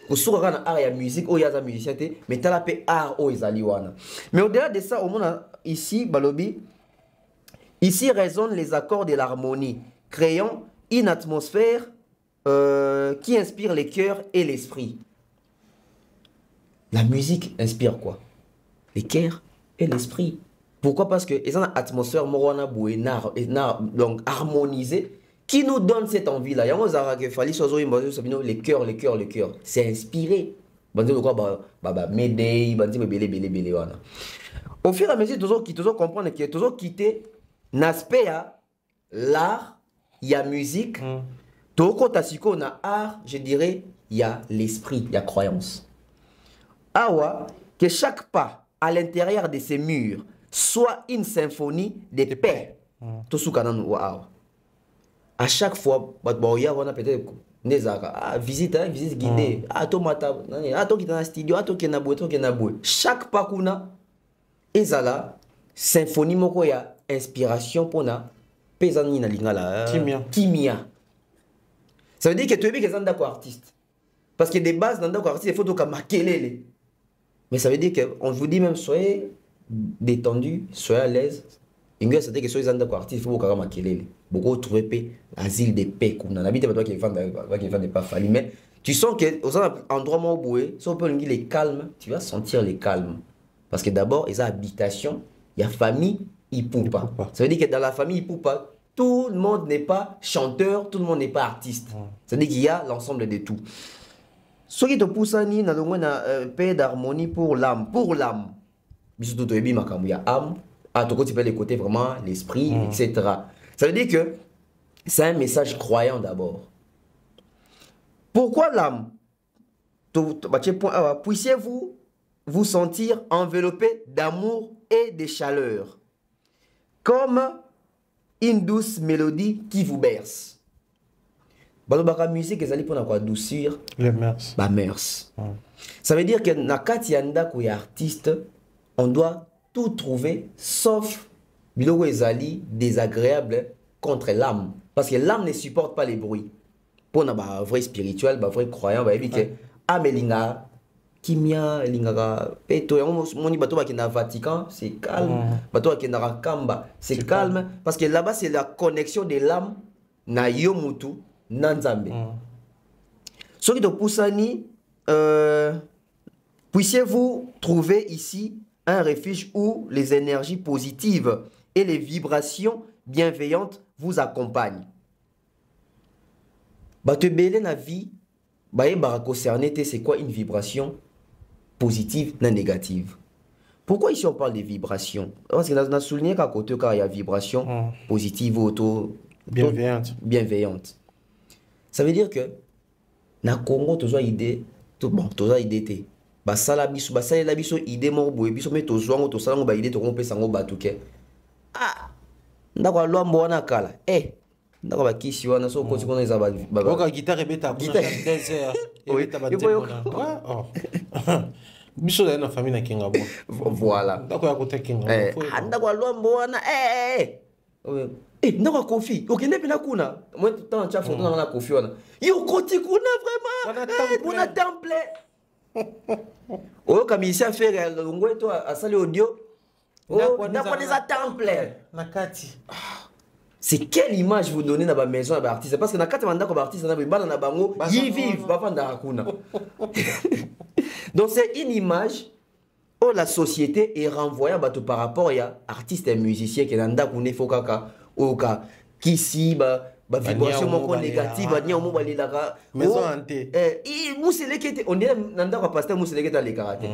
ko suka na art ya musique o ya za musicien té mais tala pe art o ezali wana. Mais au-delà de ça au monde ici balobi ici résonnent les accords de l'harmonie créant une atmosphère qui inspire les cœurs et l'esprit. La musique inspire quoi? Les cœurs et l'esprit. Pourquoi? Parce que ils ont une atmosphère morona bouénar donc harmonisée qui nous donne cette envie là. Il y a que fallait les cœurs, les cœurs, les cœurs. C'est inspiré. Au fur et à mesure qui toujours comprendre que toujours quitter l'aspect à l'art, il y a musique. Toko tasiko na art, je dirais, il y a l'esprit, il y a croyance. Awa que chaque pas à l'intérieur de ces murs soit une symphonie de paix. À chaque fois, on a peut-être visite guidée. Chaque pas qu'on a, ezala symphonie moko ya inspiration pour na pesani na lingala kimia. Ça veut dire que tu es bien que d'accord artiste. Parce que des bases dans d'accord artiste, il faut donc makelele. Mais ça veut dire que on vous dit même soyez détendu, soyez à l'aise. Il y a certains qui sont des artistes, il faut que makelele. Beaucoup trouver asile de paix comme on habite pas toi qui ne pas fallu mais tu sens que aux endroits où boué, si on peut les calmes, tu vas sentir les calmes. Parce que d'abord, il y a habitation, il y a famille, il ne peut pas. Ça veut dire que dans la famille, il ne peut pas. Tout le monde n'est pas chanteur, tout le monde n'est pas artiste. Ça veut dire qu'il y a l'ensemble de tout. Ce qui te pousse à ni na paix d'harmonie pour l'âme. Pour l'âme. Surtout, il y a âme. À ton côté, tu peux les côtés vraiment, l'esprit, etc. Ça veut dire que c'est un message croyant d'abord. Pourquoi l'âme? Puissiez-vous vous sentir enveloppé d'amour et de chaleur, comme une douce mélodie qui vous berce. La musique est allée pour adoucir les mœurs. Ça veut dire que dans kati yanda ko artiste, on doit tout trouver sauf biloko ezali désagréable contre l'âme, parce que l'âme ne supporte pas les bruits. Pour un vrai spirituel, un vrai croyant, va dire que amelinga kimia lingaka peto moni bato ba kenda Vatican, c'est calme, bato ba kenda Kamba, c'est calme, parce que là-bas c'est la connexion de l'âme na yo mutu na Nzambe. Soki to pusani puissiez-vous trouver ici un refuge où les énergies positives et les vibrations bienveillantes vous accompagnent. Bato belé na vie, baye bara concerné c'est quoi une vibration positive ou négative. Pourquoi ici on parle de vibration? Parce que nous avons souligné qu'à côté il y a vibration positive ou bienveillante. Ça veut dire que na Congo tu as idée, bon tu as idée basala biso basala biso idée mo boye biso mais to zwango to sala ngo ba idée to ko pesa ngo batuke. Ah ndako lombo wana kala ndako ba kisi wana so ko ti kona za ba oka guitare beta kuna désert beta ba temona biso da na famille na kinga bo voilà ndako ya kote kinga ndako lombo wana ndako kofi okende pena kuna moi tout temps cha photo na kofi wana yo koti kuna vraiment kuna temple oyo kamisi affaire ngwe to asali audio ndako des temple nakati. C'est quelle image vous donnez dans la maison à l'artiste? Parce que dans le cas où artiste dans bango, ils vivent pas dans la. Donc c'est une image où la société est renvoyée par rapport à artistes et musiciens qui sont dans la fokaka ou qui si vibration négative ni au mobile la maison hantée. On dirait nanda ko pasteur museleke dans les karaté.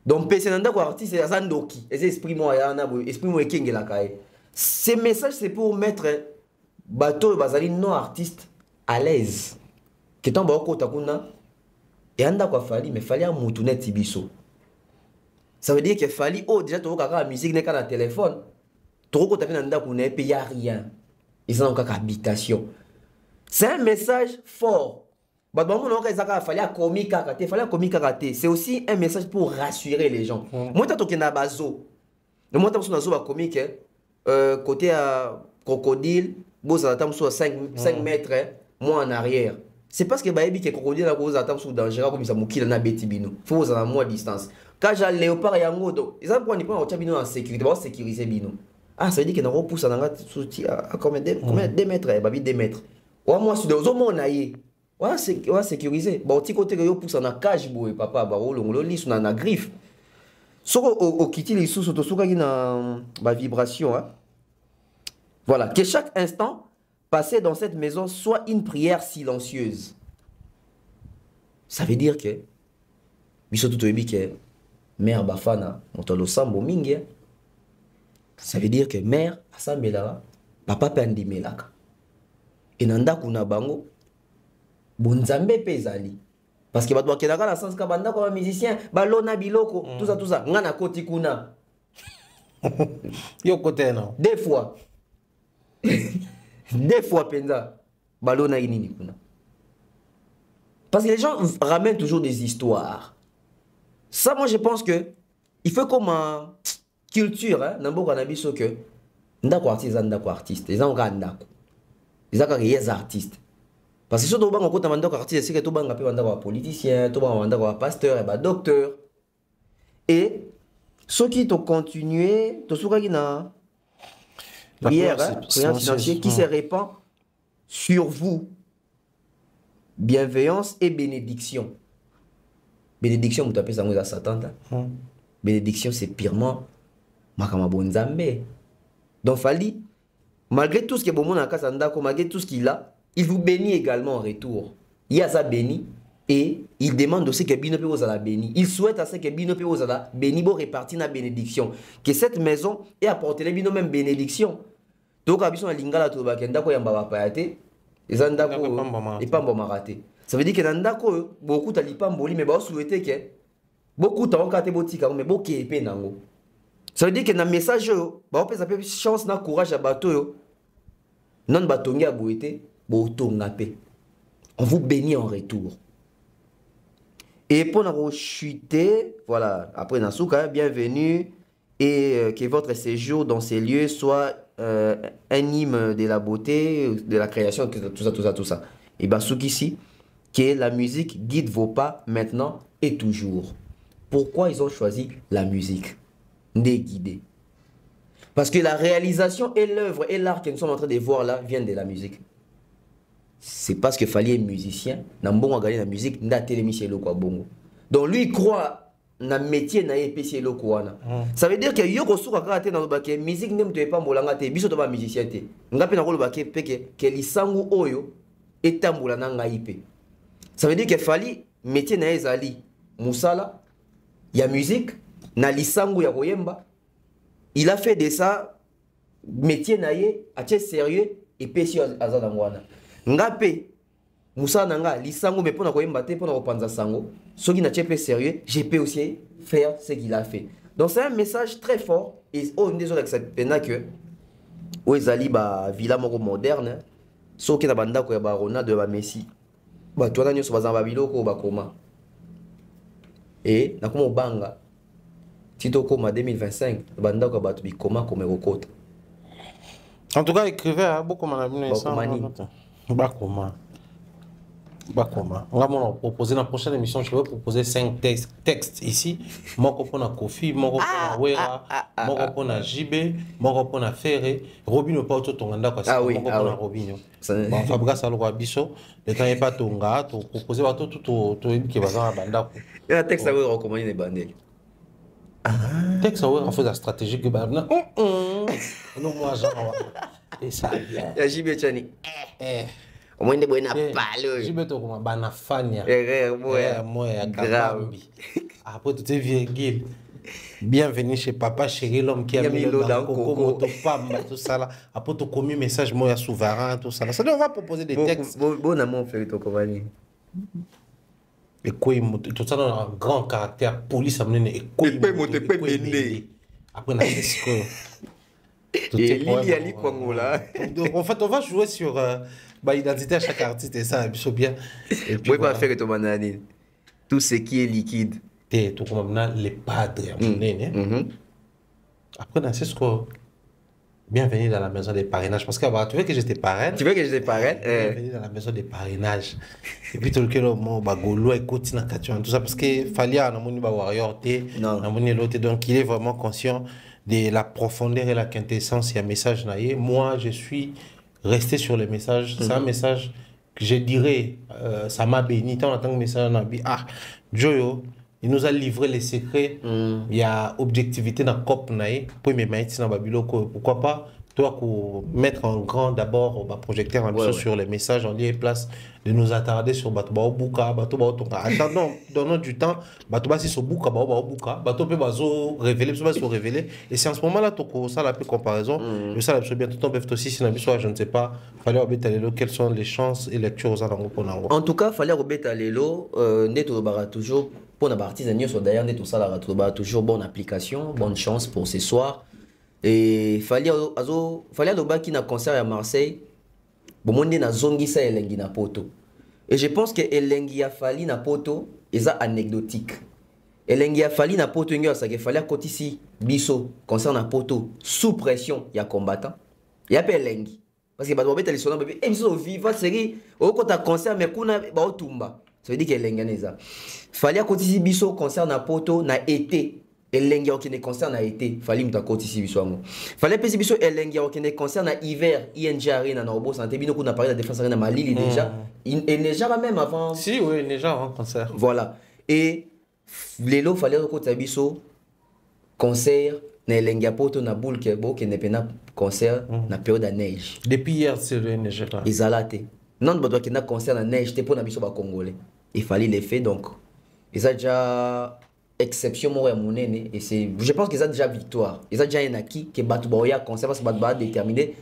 Donc PC nanda ko artiste ya sandoki, et esprit moi ya na esprit moi kingela kai. Ces messages, c'est pour mettre bateau et bazali non artiste à l'aise. Que tant bako takuna et anda kwa fali mais fali a mutunet tibiso. Ça veut dire que fali déjà to kaka musique n'est qu'à la téléphone. To ko tapina nda kuna et y a rien. Ils sont encore habitation. C'est un message fort. C'est aussi un message pour rassurer les gens. Moi t'as toqué na bazo. Moi t'as besoin de comique côté crocodile, vous attendez sur 5 mètres, moi en arrière. C'est parce que baby que crocodile a cause attendre sous danger comme ça mouki na betibino. Faut vous en moins distance. Quand j'ai léopard et yango donc, ils ont pris au chabino en sécurité, pour sécuriser bino. Ah, ça veut dire que na repousse na ngat à combien 2 mètres, baby 2 mètres. Wa moi sur deux hommes naïe. Wa sécuriser. Ba petit côté que yo pousse na cage boy papa ba rolongolo lis na griffe. Soko au kiti les sous to soka na ba vibration hein. Voilà, que chaque instant passé dans cette maison soit une prière silencieuse. Ça veut dire que biso tout ebi que mère bafana motolo sambo mingi. Ça veut dire que mère asambela papa pe andimelaka. Et nanda kuna bango bonzambe pezali. Parce que bato bakendaka na sens ka banda ko musicien balona biloko tout ça ngana koti kuna. Yo côté non. Des fois penza balona inini kuna. Parce que les gens ramènent toujours des histoires. Ça moi je pense que il faut comme culture hein nambo kana biso que ndako artiste les gens ndako. Les artistes. Parce que si on a un artiste, c'est que tu as un politicien, tu as un pasteur, un docteur. Et ceux qui ont continué, tu as une prière qui se répand sur vous. Bienveillance et bénédiction. Bénédiction, vous appelez ça à Satan. Bénédiction, c'est purement Makamabonzambe. Donc, Fali, malgré tout ce que Bomo Nakasanda, malgré tout ce qu'il a, il vous bénit également en retour. Il y a ça béni et il demande aussi que Bino Péos a la béni. Il souhaite à ce que Bino Péos a la béni pour répartir la bénédiction. Que cette maison ait apporté les Bino même bénédiction. Donc, à Bison Lingala Tobakenda, ko yamba payate, et Zandako et Pambo Maraté. Ça veut dire que Nandako, beaucoup de Lipamboli, mais vous souhaitez que beaucoup de Tankate Botika, mais beaucoup de Penango. Ça veut dire que dans le message, on peut s'appeler chance, na courage à bateau. Non, batongi à boité, botongape. On vous bénit en retour. Et pour nous chuter, voilà, après Nasuka, bienvenue, et que votre séjour dans ces lieux soit un hymne de la beauté, de la création, tout ça. Et Basuki ici, que la musique guide vos pas maintenant et toujours. Pourquoi ils ont choisi la musique? Des guidés. Parce que la réalisation et l'œuvre et l'art que nous sommes en train de voir là viennent de la musique. C'est parce qu'il fallait un musicien, n'a bon gagner la musique, n'a télémisé le quoi bongo. Donc lui il croit na métier na épicier le quoi na. Ça veut dire que yoko suka kate na lobake musique nem te pas molanga te biso to ba musicien te. Ngape na ko lobake peke ke lisangu oyo etambula na ngaipe. Ça veut dire que fallait métier na ezali musala ya musique na lisangu ya koyemba. Il a fait de ça métier na ye atie sérieux et péci azana ngwana. Ngape Moussa nanga lisango mais pour na koyemba te pour na kopanza sango soki na tiepe sérieux je peux aussi faire ce qu'il a fait. Donc c'est un message très fort et on des autres acceptena que o ezali ba villa moko moderne soki na banda ko ya ba Ronaldo ba Messi ba twana nyoso bazamba biloko ba koma et na komo banga tito koma 2025 banda ko ba to bikoma comme rekota. En tout cas, écrivez beaucoup Bakoma. On va proposer dans la prochaine émission, je vais proposer 5 textes ici. Moi, je vais Kofi, moi, je vais Wera, moi, je vais JB, moi, je vais Ferré. Robinho, pas auto Tonganda, parce que moi, je vais Robinho. Bon, Fabrice, alors, Bisso, le temps n'est pas Tonga, tu proposer tout qui va dans la banda. Et un texte, ça veut recommander les bandés. Texte, ça veut faire la stratégie que non, moi, genre, et ça, bien. Il y a JB Chani. Au moins, il y a pas JB, tu as Banafania. Moi, grave. Après, tu es vieux. Bienvenue chez Papa Chéri, l'homme qui a mis l'eau dans le coco, tout ça là. Après, tu as commis message, moi, souverain, tout ça là. Ça, on va proposer des textes. Bon amour, fait ton compagnie. Et quoi, tout ça dans un grand caractère, police, ça me donne et quoi, après, on a fait ce que. Et Lili Ali Kongola. En fait, on va jouer sur l'identité à chaque artiste et ça, bien. Et puis, on va faire ton mananine. Tout ce qui est liquide. Et tout comme les padres. Après, dans ce que. Bienvenue dans la maison des parrainages. Parce que tu veux que j'étais parraine. Tu veux que j'étais parraine? Bienvenue dans la maison des parrainages. Et puis, tout le monde, Bagolo, écoute, tout ça. Parce qu'il fallait un warrior, donc il est vraiment conscient de la profondeur et la quintessence. Il y a un message. Moi, je suis resté sur le message. C'est un message que je dirais, ça m'a béni. Tant en tant que message, ah, Joyo. Il nous a livré les secrets. Il y a objectivité dans le COP. Pourquoi pas, toi, mettre en grand d'abord projecteur sur les messages en lieu et place, de nous attarder sur Batouba Obuka, Batouba Otonga. Attendons, donnons du temps. Batouba si sur Buka, Batouba Batouba révéler, révéler. Et c'est en ce moment-là, ça la comparaison. Je sais bien, tout le temps, aussi, si je ne sais pas, fallait quelles sont les chances et lectures aux alentours. En tout cas, fallait remettre l'élo, neto toujours. Pour la partie d'ailleurs, tout ça, là, toujours bonne application, bonne chance pour ce soir. Et fallait qui na concert à Marseille. Bon, monde na zongi ça elengi na poto. Et je pense que elengi a fallu na poto, est anecdotique. Elengi a fallu na poto ça qu'il fallait côté ici biso concert na poto sous pression il y a combattant. Il y a pas elengi parce que bato beta les sonamba bébé et biso viva série au côté concert mais kuna ba otumba. Ça veut dire que elengi neza. Fallait côté ici biso concert na poto na été. Elengi qui ne concerne à été, fallait me t'accorder ici biso amo. Fallait pesi biso elengi qui ne concerne à hiver, ING Arena na Robo Santé bino qu'on a parlé de la défense arena Malili déjà. Il déjà même avant. Si oui, déjà avant concert. Voilà. Et l'élo fallait côté biso concert na elengi poto na boule qui ne pena concert na période de neige. Depuis hier c'est le neige là. Isalate. Non doit qu'il na concert na neige te pour na biso ba congolais. Il fallait les faire donc. Ils ont déjà exception moi monene et c'est je pense qu'ils ont déjà victoire ils ont déjà un acquis que Batouba concert parce que Batouba déterminé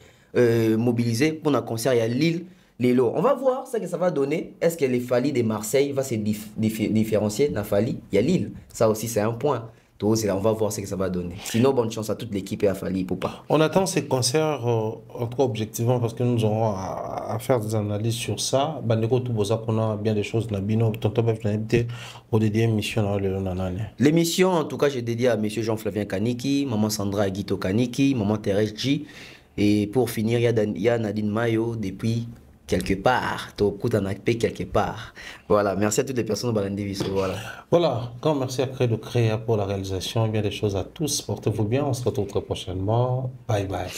mobilisé pour un concert à Lille les lots on va voir ce que ça va donner est-ce que les Fali de Marseille va se différencier dans Fali il y a Lille ça aussi c'est un point On va voir ce que ça va donner. Sinon, bonne chance à toute l'équipe et à Fally Ipupa. On attend ces concerts, en tout cas objectivement, parce que nous aurons à faire des analyses sur ça. Bandeko Tuboza, qu'on a bien des choses. Nabino, tonton Bef, au dédié émission dans le Nanane. L'émission, en tout cas, j'ai dédié à monsieur Jean-Flavien Kaniki, maman Sandra Aguito Kaniki, maman Thérèse G. Et pour finir, il y a Nadine Mayo depuis quelque part. Quelque part. Voilà, merci à toutes les personnes au Balandiviso. Voilà. Voilà, grand merci à Credo Créa pour la réalisation. Bien des choses à tous. Portez-vous bien. On se retrouve très prochainement. Bye bye.